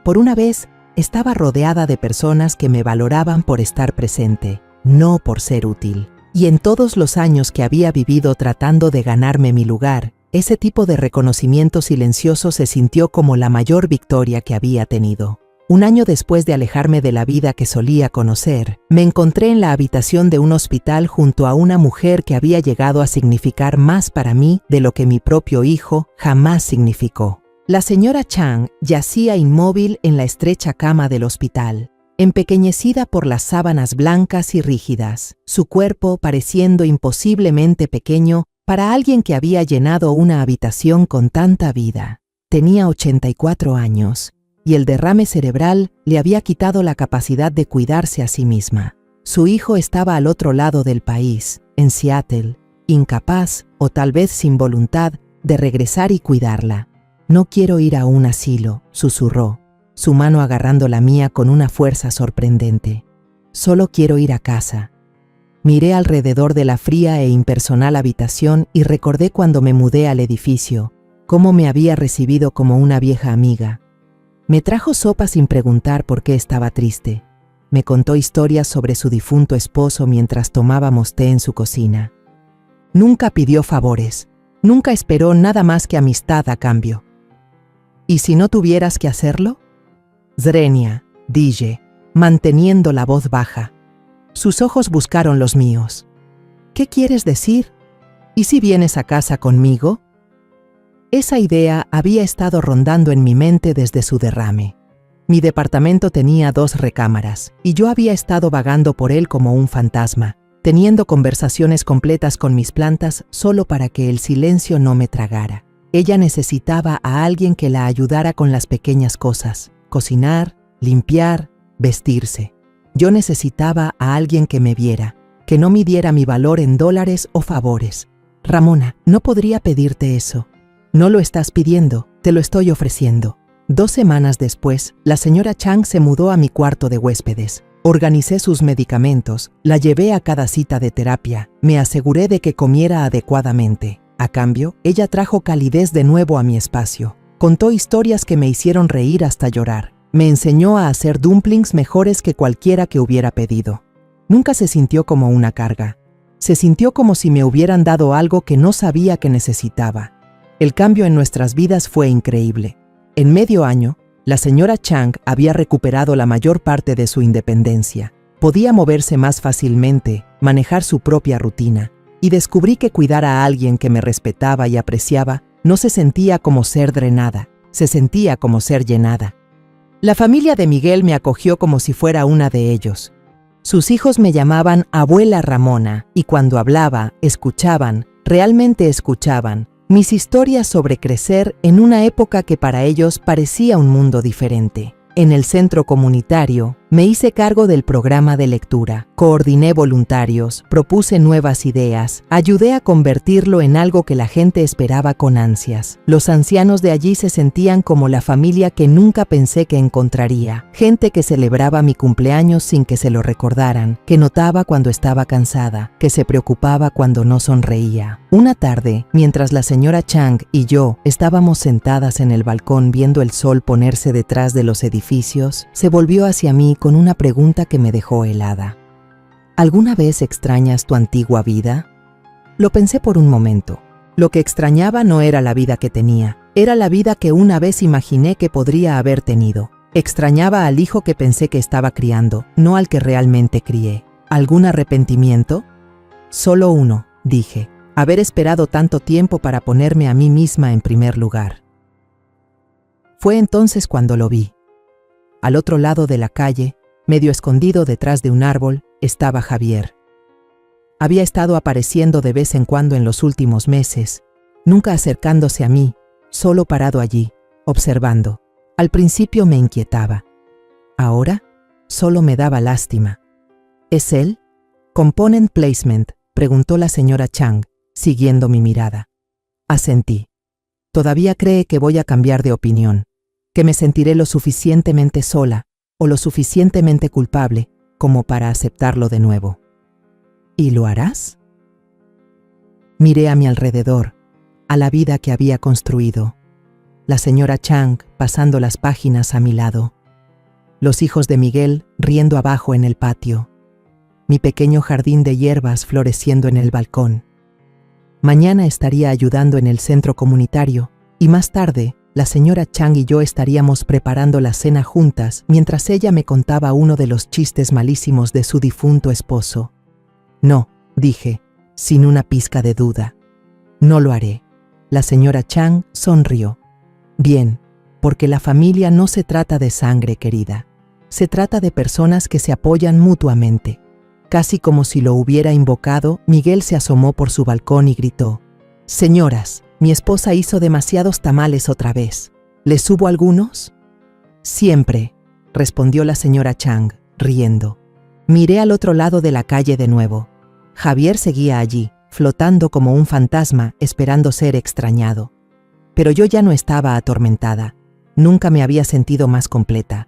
Speaker 1: Por una vez, estaba rodeada de personas que me valoraban por estar presente, no por ser útil. Y en todos los años que había vivido tratando de ganarme mi lugar, Ese tipo de reconocimiento silencioso se sintió como la mayor victoria que había tenido. Un año después de alejarme de la vida que solía conocer, me encontré en la habitación de un hospital junto a una mujer que había llegado a significar más para mí de lo que mi propio hijo jamás significó. La señora Chang yacía inmóvil en la estrecha cama del hospital, empequeñecida por las sábanas blancas y rígidas, su cuerpo pareciendo imposiblemente pequeño para alguien que había llenado una habitación con tanta vida. Tenía 84 años. Y el derrame cerebral le había quitado la capacidad de cuidarse a sí misma. Su hijo estaba al otro lado del país, en Seattle, incapaz, o tal vez sin voluntad, de regresar y cuidarla. «No quiero ir a un asilo», susurró, su mano agarrando la mía con una fuerza sorprendente. «Solo quiero ir a casa». Miré alrededor de la fría e impersonal habitación y recordé cuando me mudé al edificio, cómo me había recibido como una vieja amiga. Me trajo sopa sin preguntar por qué estaba triste. Me contó historias sobre su difunto esposo mientras tomábamos té en su cocina. Nunca pidió favores. Nunca esperó nada más que amistad a cambio. ¿Y si no tuvieras que hacerlo? Zrenia, dije, manteniendo la voz baja. Sus ojos buscaron los míos. ¿Qué quieres decir? ¿Y si vienes a casa conmigo? Esa idea había estado rondando en mi mente desde su derrame. Mi departamento tenía 2 recámaras, y yo había estado vagando por él como un fantasma, teniendo conversaciones completas con mis plantas solo para que el silencio no me tragara. Ella necesitaba a alguien que la ayudara con las pequeñas cosas, cocinar, limpiar, vestirse. Yo necesitaba a alguien que me viera, que no midiera mi valor en dólares o favores. Ramona, no podría pedirte eso. No lo estás pidiendo, te lo estoy ofreciendo. 2 semanas después, la señora Chang se mudó a mi cuarto de huéspedes. Organicé sus medicamentos, la llevé a cada cita de terapia, me aseguré de que comiera adecuadamente. A cambio, ella trajo calidez de nuevo a mi espacio. Contó historias que me hicieron reír hasta llorar. Me enseñó a hacer dumplings mejores que cualquiera que hubiera pedido. Nunca se sintió como una carga. Se sintió como si me hubieran dado algo que no sabía que necesitaba. El cambio en nuestras vidas fue increíble. En medio año, la señora Chang había recuperado la mayor parte de su independencia. Podía moverse más fácilmente, manejar su propia rutina, y descubrí que cuidar a alguien que me respetaba y apreciaba no se sentía como ser drenada, se sentía como ser llenada. La familia de Miguel me acogió como si fuera una de ellos. Sus hijos me llamaban Abuela Ramona, y cuando hablaba, escuchaban, realmente escuchaban, mis historias sobre crecer en una época que para ellos parecía un mundo diferente. En el centro comunitario, me hice cargo del programa de lectura, coordiné voluntarios, propuse nuevas ideas, ayudé a convertirlo en algo que la gente esperaba con ansias. Los ancianos de allí se sentían como la familia que nunca pensé que encontraría, gente que celebraba mi cumpleaños sin que se lo recordaran, que notaba cuando estaba cansada, que se preocupaba cuando no sonreía. Una tarde, mientras la señora Chang y yo estábamos sentadas en el balcón viendo el sol ponerse detrás de los edificios, se volvió hacia mí con una pregunta que me dejó helada. ¿Alguna vez extrañas tu antigua vida? Lo pensé por un momento. Lo que extrañaba no era la vida que tenía, era la vida que una vez imaginé que podría haber tenido. Extrañaba al hijo que pensé que estaba criando, no al que realmente crié. ¿Algún arrepentimiento? Solo uno, dije, haber esperado tanto tiempo para ponerme a mí misma en primer lugar. Fue entonces cuando lo vi. Al otro lado de la calle, medio escondido detrás de un árbol, estaba Javier. Había estado apareciendo de vez en cuando en los últimos meses, nunca acercándose a mí, solo parado allí, observando. Al principio me inquietaba. Ahora, solo me daba lástima. ¿Es él? «Component placement», preguntó la señora Chang, siguiendo mi mirada. Asentí. Todavía cree que voy a cambiar de opinión, que me sentiré lo suficientemente sola o lo suficientemente culpable como para aceptarlo de nuevo. ¿Y lo harás? Miré a mi alrededor, a la vida que había construido. La señora Chang pasando las páginas a mi lado. Los hijos de Miguel riendo abajo en el patio. Mi pequeño jardín de hierbas floreciendo en el balcón. Mañana estaría ayudando en el centro comunitario y más tarde, la señora Chang y yo estaríamos preparando la cena juntas mientras ella me contaba uno de los chistes malísimos de su difunto esposo. No, dije, sin una pizca de duda. No lo haré. La señora Chang sonrió. Bien, porque la familia no se trata de sangre, querida. Se trata de personas que se apoyan mutuamente. Casi como si lo hubiera invocado, Miguel se asomó por su balcón y gritó: «Señoras, mi esposa hizo demasiados tamales otra vez. ¿Les subo algunos?» «Siempre», respondió la señora Chang, riendo. Miré al otro lado de la calle de nuevo. Javier seguía allí, flotando como un fantasma, esperando ser extrañado. Pero yo ya no estaba atormentada. Nunca me había sentido más completa.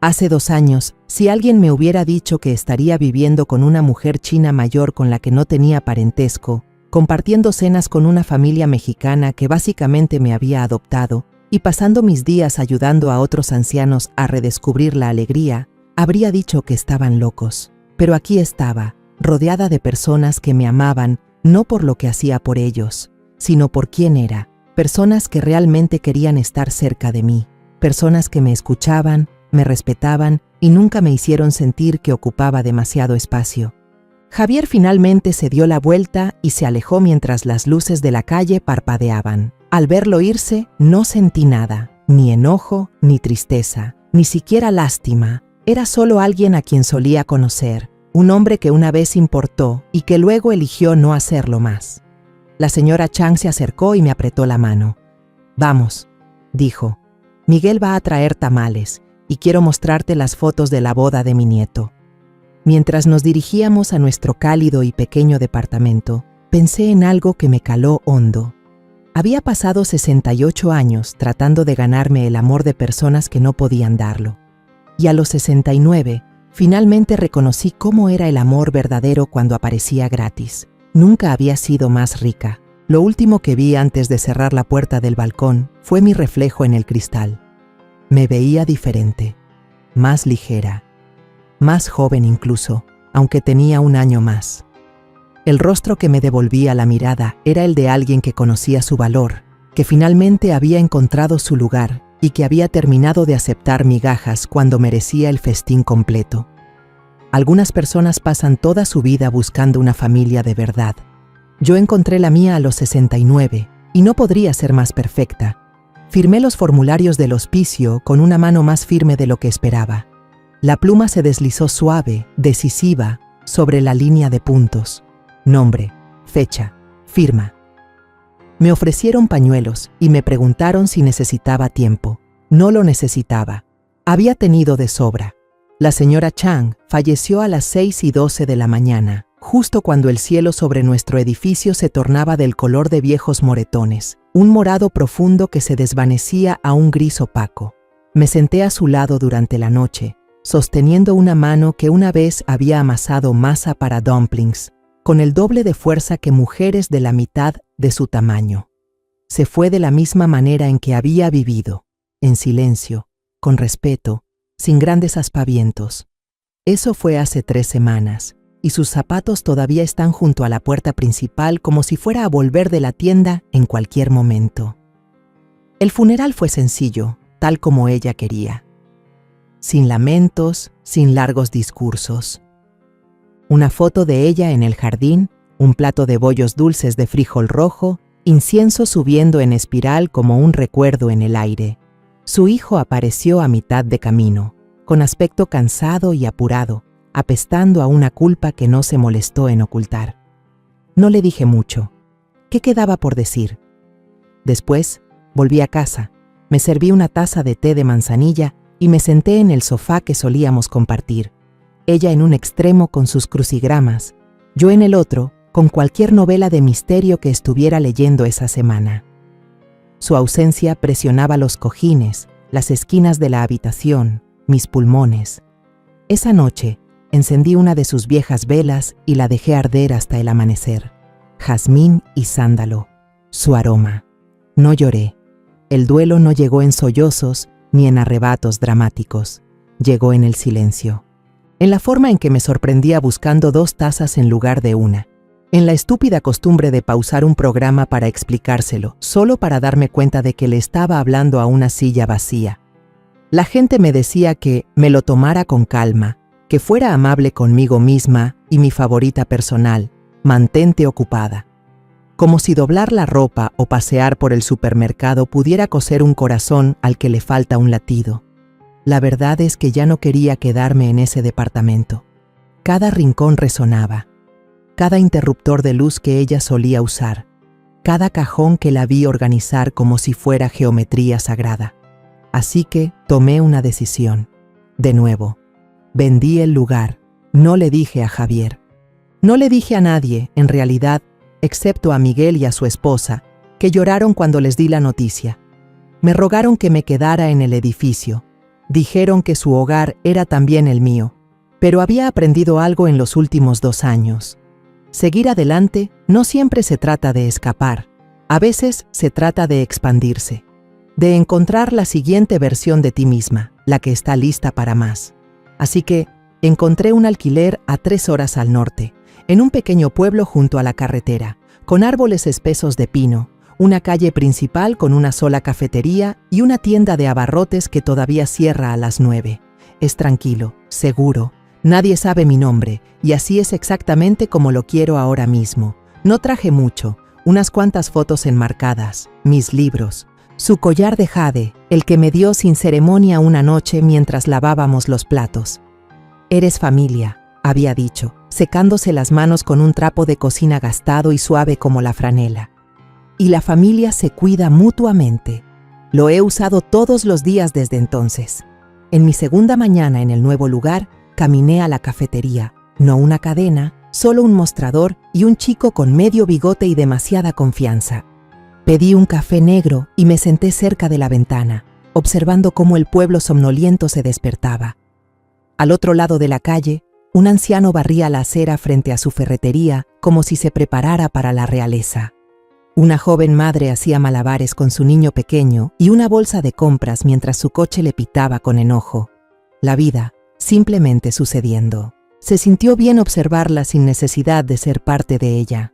Speaker 1: Hace 2 años, si alguien me hubiera dicho que estaría viviendo con una mujer china mayor con la que no tenía parentesco, compartiendo cenas con una familia mexicana que básicamente me había adoptado y pasando mis días ayudando a otros ancianos a redescubrir la alegría, habría dicho que estaban locos. Pero aquí estaba, rodeada de personas que me amaban, no por lo que hacía por ellos, sino por quién era, personas que realmente querían estar cerca de mí, personas que me escuchaban, me respetaban y nunca me hicieron sentir que ocupaba demasiado espacio. Javier finalmente se dio la vuelta y se alejó mientras las luces de la calle parpadeaban. Al verlo irse, no sentí nada, ni enojo, ni tristeza, ni siquiera lástima. Era solo alguien a quien solía conocer, un hombre que una vez importó y que luego eligió no hacerlo más. La señora Chang se acercó y me apretó la mano. «Vamos», dijo. «Miguel va a traer tamales y quiero mostrarte las fotos de la boda de mi nieto». Mientras nos dirigíamos a nuestro cálido y pequeño departamento, pensé en algo que me caló hondo. Había pasado 68 años tratando de ganarme el amor de personas que no podían darlo. Y a los 69, finalmente reconocí cómo era el amor verdadero cuando aparecía gratis. Nunca había sido más rica. Lo último que vi antes de cerrar la puerta del balcón fue mi reflejo en el cristal. Me veía diferente, más ligera, más joven incluso, aunque tenía 1 año más. El rostro que me devolvía la mirada era el de alguien que conocía su valor, que finalmente había encontrado su lugar y que había terminado de aceptar migajas cuando merecía el festín completo. Algunas personas pasan toda su vida buscando una familia de verdad. Yo encontré la mía a los 69 y no podría ser más perfecta. Firmé los formularios del hospicio con una mano más firme de lo que esperaba. La pluma se deslizó suave, decisiva, sobre la línea de puntos. Nombre, fecha, firma. Me ofrecieron pañuelos y me preguntaron si necesitaba tiempo. No lo necesitaba. Había tenido de sobra. La señora Chang falleció a las 6:12 de la mañana, justo cuando el cielo sobre nuestro edificio se tornaba del color de viejos moretones, un morado profundo que se desvanecía a un gris opaco. Me senté a su lado durante la noche, sosteniendo una mano que una vez había amasado masa para dumplings, con el doble de fuerza que mujeres de la mitad de su tamaño. Se fue de la misma manera en que había vivido, en silencio, con respeto, sin grandes aspavientos. Eso fue hace 3 semanas, y sus zapatos todavía están junto a la puerta principal como si fuera a volver de la tienda en cualquier momento. El funeral fue sencillo, tal como ella quería. Sin lamentos, sin largos discursos. Una foto de ella en el jardín, un plato de bollos dulces de frijol rojo, incienso subiendo en espiral como un recuerdo en el aire. Su hijo apareció a mitad de camino, con aspecto cansado y apurado, apestando a una culpa que no se molestó en ocultar. No le dije mucho. ¿Qué quedaba por decir? Después, volví a casa, me serví una taza de té de manzanilla y me senté en el sofá que solíamos compartir. Ella en un extremo con sus crucigramas, yo en el otro con cualquier novela de misterio que estuviera leyendo esa semana. Su ausencia presionaba los cojines, las esquinas de la habitación, mis pulmones. Esa noche, encendí una de sus viejas velas y la dejé arder hasta el amanecer. Jazmín y sándalo, su aroma. No lloré. El duelo no llegó en sollozos ni en arrebatos dramáticos. Llegó en el silencio. En la forma en que me sorprendía buscando 2 tazas en lugar de una. en la estúpida costumbre de pausar un programa para explicárselo, solo para darme cuenta de que le estaba hablando a una silla vacía. La gente me decía que me lo tomara con calma, que fuera amable conmigo misma y mi favorita personal, mantente ocupada. Como si doblar la ropa o pasear por el supermercado pudiera coser un corazón al que le falta un latido. La verdad es que ya no quería quedarme en ese departamento. Cada rincón resonaba. Cada interruptor de luz que ella solía usar, cada cajón que la vi organizar como si fuera geometría sagrada. Así que tomé una decisión. De nuevo, vendí el lugar. No le dije a Javier. No le dije a nadie, en realidad, excepto a Miguel y a su esposa, que lloraron cuando les di la noticia. Me rogaron que me quedara en el edificio. Dijeron que su hogar era también el mío, pero había aprendido algo en los últimos 2 años. Seguir adelante no siempre se trata de escapar, a veces se trata de expandirse, de encontrar la siguiente versión de ti misma, la que está lista para más. Así que encontré un alquiler a 3 horas al norte, en un pequeño pueblo junto a la carretera, con árboles espesos de pino, una calle principal con una sola cafetería y una tienda de abarrotes que todavía cierra a las 9. Es tranquilo, seguro. Nadie sabe mi nombre, y así es exactamente como lo quiero ahora mismo. No traje mucho, unas cuantas fotos enmarcadas, mis libros, su collar de jade, el que me dio sin ceremonia una noche mientras lavábamos los platos. Eres familia, había dicho, secándose las manos con un trapo de cocina gastado y suave como la franela. Y la familia se cuida mutuamente. Lo he usado todos los días desde entonces. En mi segunda mañana en el nuevo lugar, caminé a la cafetería, no una cadena, solo un mostrador y un chico con medio bigote y demasiada confianza. Pedí un café negro y me senté cerca de la ventana, observando cómo el pueblo somnoliento se despertaba. Al otro lado de la calle, un anciano barría la acera frente a su ferretería como si se preparara para la realeza. Una joven madre hacía malabares con su niño pequeño y una bolsa de compras mientras su coche le pitaba con enojo. La vida, simplemente sucediendo. Se sintió bien observarla sin necesidad de ser parte de ella.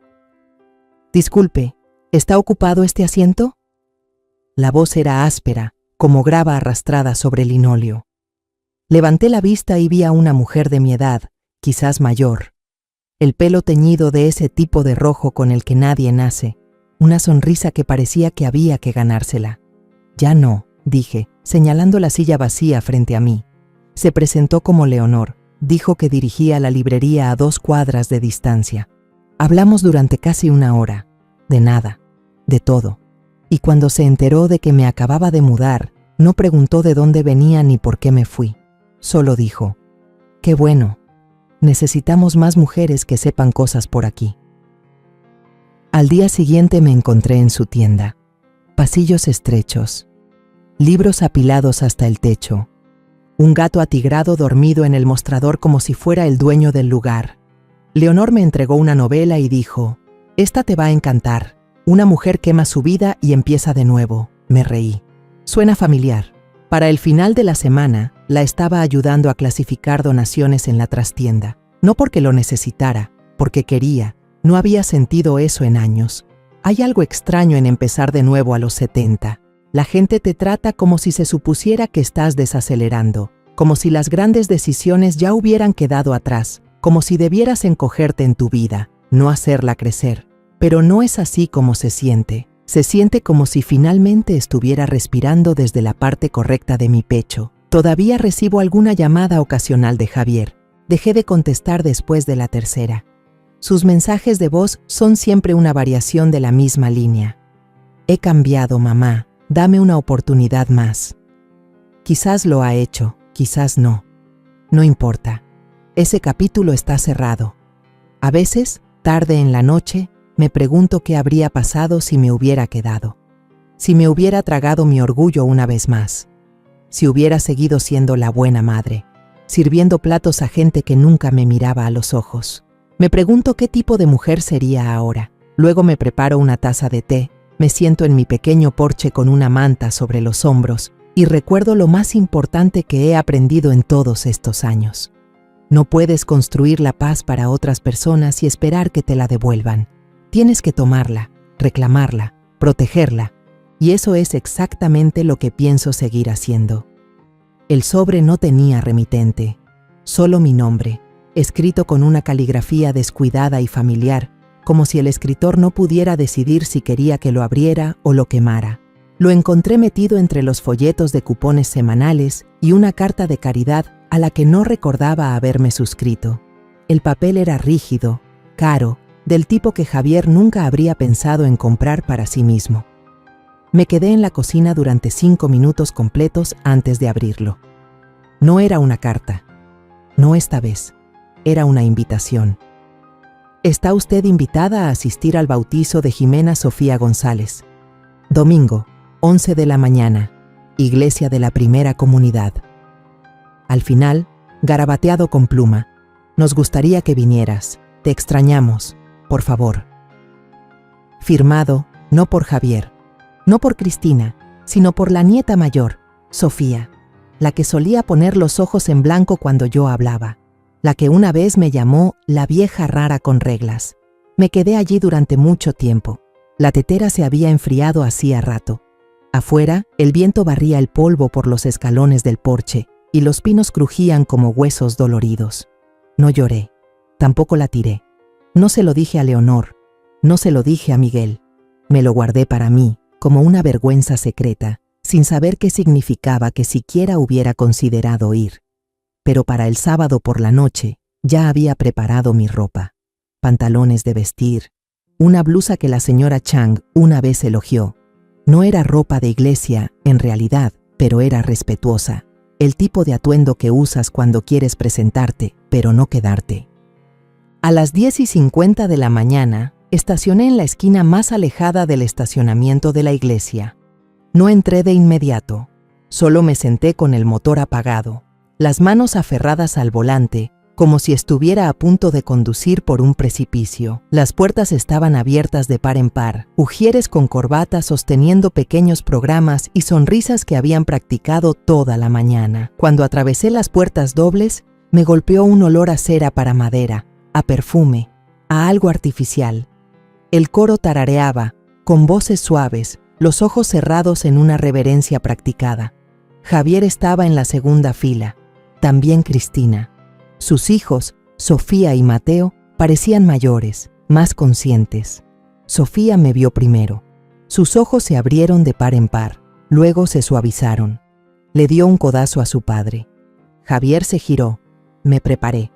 Speaker 1: Disculpe, ¿está ocupado este asiento? La voz era áspera, como grava arrastrada sobre el linóleo. Levanté la vista y vi a una mujer de mi edad, quizás mayor. El pelo teñido de ese tipo de rojo con el que nadie nace, una sonrisa que parecía que había que ganársela. Ya no, dije, señalando la silla vacía frente a mí. Se presentó como Leonor, dijo que dirigía la librería a 2 cuadras de distancia. Hablamos durante casi 1 hora, de nada, de todo. Y cuando se enteró de que me acababa de mudar, no preguntó de dónde venía ni por qué me fui. Solo dijo, qué bueno, necesitamos más mujeres que sepan cosas por aquí. Al día siguiente me encontré en su tienda. Pasillos estrechos, libros apilados hasta el techo, un gato atigrado dormido en el mostrador como si fuera el dueño del lugar. Leonor me entregó una novela y dijo, «Esta te va a encantar. Una mujer quema su vida y empieza de nuevo». Me reí. Suena familiar. Para el final de la semana, la estaba ayudando a clasificar donaciones en la trastienda. No porque lo necesitara, porque quería. No había sentido eso en años. Hay algo extraño en empezar de nuevo a los 70. La gente te trata como si se supusiera que estás desacelerando, como si las grandes decisiones ya hubieran quedado atrás, como si debieras encogerte en tu vida, no hacerla crecer. Pero no es así como se siente. Se siente como si finalmente estuviera respirando desde la parte correcta de mi pecho. Todavía recibo alguna llamada ocasional de Javier. Dejé de contestar después de la 3ª. Sus mensajes de voz son siempre una variación de la misma línea. He cambiado, mamá. Dame una oportunidad más. Quizás lo ha hecho, quizás no. No importa. Ese capítulo está cerrado. A veces, tarde en la noche, me pregunto qué habría pasado si me hubiera quedado. Si me hubiera tragado mi orgullo una vez más. Si hubiera seguido siendo la buena madre, sirviendo platos a gente que nunca me miraba a los ojos. Me pregunto qué tipo de mujer sería ahora. Luego me preparo una taza de té. Me siento en mi pequeño porche con una manta sobre los hombros y recuerdo lo más importante que he aprendido en todos estos años. No puedes construir la paz para otras personas y esperar que te la devuelvan. Tienes que tomarla, reclamarla, protegerla. Y eso es exactamente lo que pienso seguir haciendo. El sobre no tenía remitente, solo mi nombre, escrito con una caligrafía descuidada y familiar, como si el escritor no pudiera decidir si quería que lo abriera o lo quemara. Lo encontré metido entre los folletos de cupones semanales y una carta de caridad a la que no recordaba haberme suscrito. El papel era rígido, caro, del tipo que Javier nunca habría pensado en comprar para sí mismo. Me quedé en la cocina durante 5 minutos completos antes de abrirlo. No era una carta. No esta vez. Era una invitación. Está usted invitada a asistir al bautizo de Jimena Sofía González. Domingo, 11 de la mañana, Iglesia de la Primera Comunidad. Al final, garabateado con pluma, nos gustaría que vinieras. Te extrañamos, por favor. Firmado, no por Javier, no por Cristina, sino por la nieta mayor, Sofía, la que solía poner los ojos en blanco cuando yo hablaba, la que una vez me llamó la vieja rara con reglas. Me quedé allí durante mucho tiempo. La tetera se había enfriado hacía rato. Afuera, el viento barría el polvo por los escalones del porche y los pinos crujían como huesos doloridos. No lloré, tampoco la tiré. No se lo dije a Leonor, no se lo dije a Miguel. Me lo guardé para mí, como una vergüenza secreta, sin saber qué significaba que siquiera hubiera considerado ir. Pero para el sábado por la noche ya había preparado mi ropa. Pantalones de vestir, una blusa que la señora Chang una vez elogió. No era ropa de iglesia, en realidad, pero era respetuosa. El tipo de atuendo que usas cuando quieres presentarte, pero no quedarte. A las 10:50 de la mañana, estacioné en la esquina más alejada del estacionamiento de la iglesia. No entré de inmediato, solo me senté con el motor apagado, las manos aferradas al volante, como si estuviera a punto de conducir por un precipicio. Las puertas estaban abiertas de par en par, ujieres con corbata sosteniendo pequeños programas y sonrisas que habían practicado toda la mañana. Cuando atravesé las puertas dobles, me golpeó un olor a cera para madera, a perfume, a algo artificial. El coro tarareaba, con voces suaves, los ojos cerrados en una reverencia practicada. Javier estaba en la segunda fila, también Cristina. Sus hijos, Sofía y Mateo, parecían mayores, más conscientes. Sofía me vio primero. Sus ojos se abrieron de par en par, luego se suavizaron. Le dio un codazo a su padre. Javier se giró. Me preparé.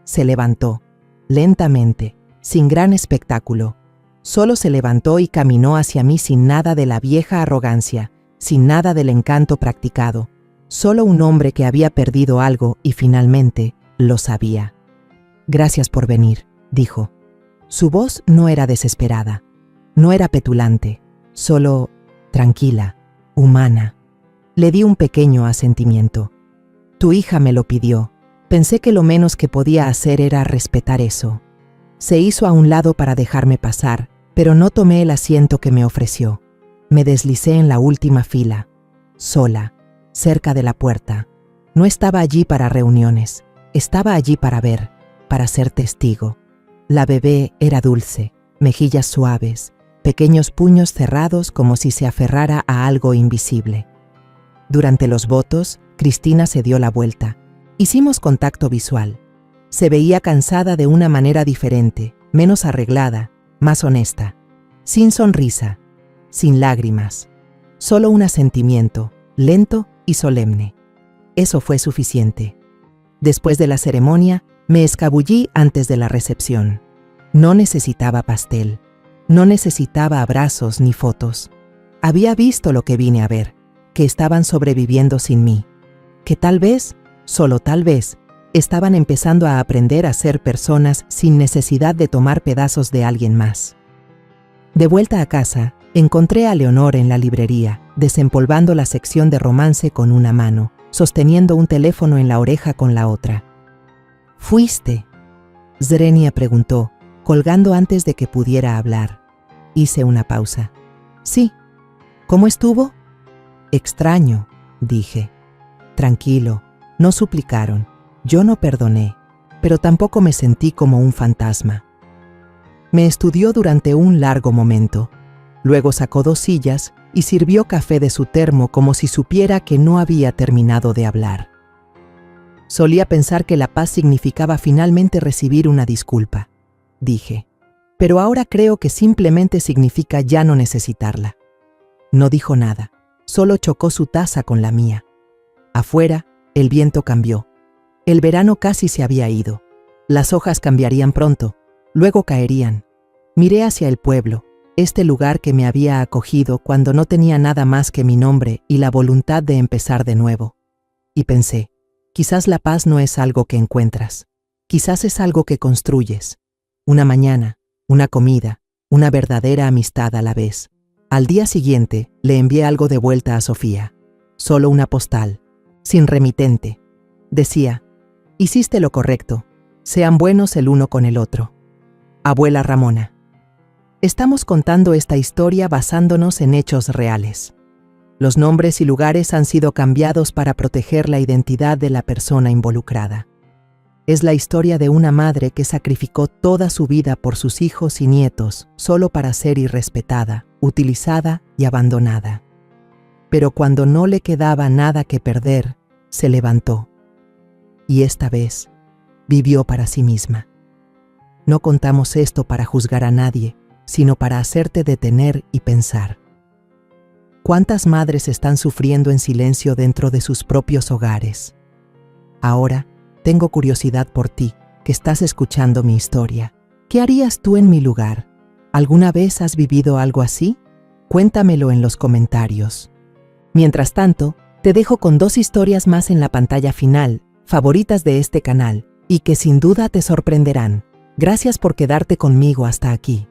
Speaker 1: Se levantó, lentamente, sin gran espectáculo. Solo se levantó y caminó hacia mí sin nada de la vieja arrogancia, sin nada del encanto practicado. Solo un hombre que había perdido algo y finalmente lo sabía. Gracias por venir, dijo. Su voz no era desesperada, no era petulante, solo tranquila, humana. Le di un pequeño asentimiento. Tu hija me lo pidió. Pensé que lo menos que podía hacer era respetar eso. Se hizo a un lado para dejarme pasar, pero no tomé el asiento que me ofreció. Me deslicé en la última fila, sola, cerca de la puerta. No estaba allí para reuniones, estaba allí para ver, para ser testigo. La bebé era dulce, mejillas suaves, pequeños puños cerrados como si se aferrara a algo invisible. Durante los votos, Cristina se dio la vuelta. Hicimos contacto visual. Se veía cansada de una manera diferente, menos arreglada, más honesta, sin sonrisa, sin lágrimas, solo un asentimiento, lento y solemne. Eso fue suficiente. Después de la ceremonia, me escabullí antes de la recepción. No necesitaba pastel, no necesitaba abrazos ni fotos. Había visto lo que vine a ver, que estaban sobreviviendo sin mí, que tal vez, solo tal vez, estaban empezando a aprender a ser personas sin necesidad de tomar pedazos de alguien más. De vuelta a casa, encontré a Leonor en la librería, desempolvando la sección de romance con una mano, sosteniendo un teléfono en la oreja con la otra. ¿Fuiste?, Zrenia preguntó, colgando antes de que pudiera hablar. Hice una pausa. Sí. ¿Cómo estuvo? Extraño, dije. Tranquilo, no suplicaron. Yo no perdoné. pero tampoco me sentí como un fantasma. Me estudió durante un largo momento. Luego sacó 2 sillas y sirvió café de su termo como si supiera que no había terminado de hablar. Solía pensar que la paz significaba finalmente recibir una disculpa, dije, pero ahora creo que simplemente significa ya no necesitarla. No dijo nada, solo chocó su taza con la mía. Afuera, el viento cambió. El verano casi se había ido. Las hojas cambiarían pronto, luego caerían. Miré hacia el pueblo, este lugar que me había acogido cuando no tenía nada más que mi nombre y la voluntad de empezar de nuevo. Y pensé, quizás la paz no es algo que encuentras, quizás es algo que construyes. Una mañana, una comida, una verdadera amistad a la vez. Al día siguiente, le envié algo de vuelta a Sofía. Solo una postal, sin remitente. Decía, hiciste lo correcto, sean buenos el uno con el otro. Abuela Ramona. Estamos contando esta historia basándonos en hechos reales. Los nombres y lugares han sido cambiados para proteger la identidad de la persona involucrada. Es la historia de una madre que sacrificó toda su vida por sus hijos y nietos solo para ser irrespetada, utilizada y abandonada. Pero cuando no le quedaba nada que perder, se levantó. Y esta vez, vivió para sí misma. No contamos esto para juzgar a nadie, sino para hacerte detener y pensar. ¿Cuántas madres están sufriendo en silencio dentro de sus propios hogares? Ahora, tengo curiosidad por ti, que estás escuchando mi historia. ¿Qué harías tú en mi lugar? ¿Alguna vez has vivido algo así? Cuéntamelo en los comentarios. Mientras tanto, te dejo con 2 historias más en la pantalla final, favoritas de este canal, y que sin duda te sorprenderán. Gracias por quedarte conmigo hasta aquí.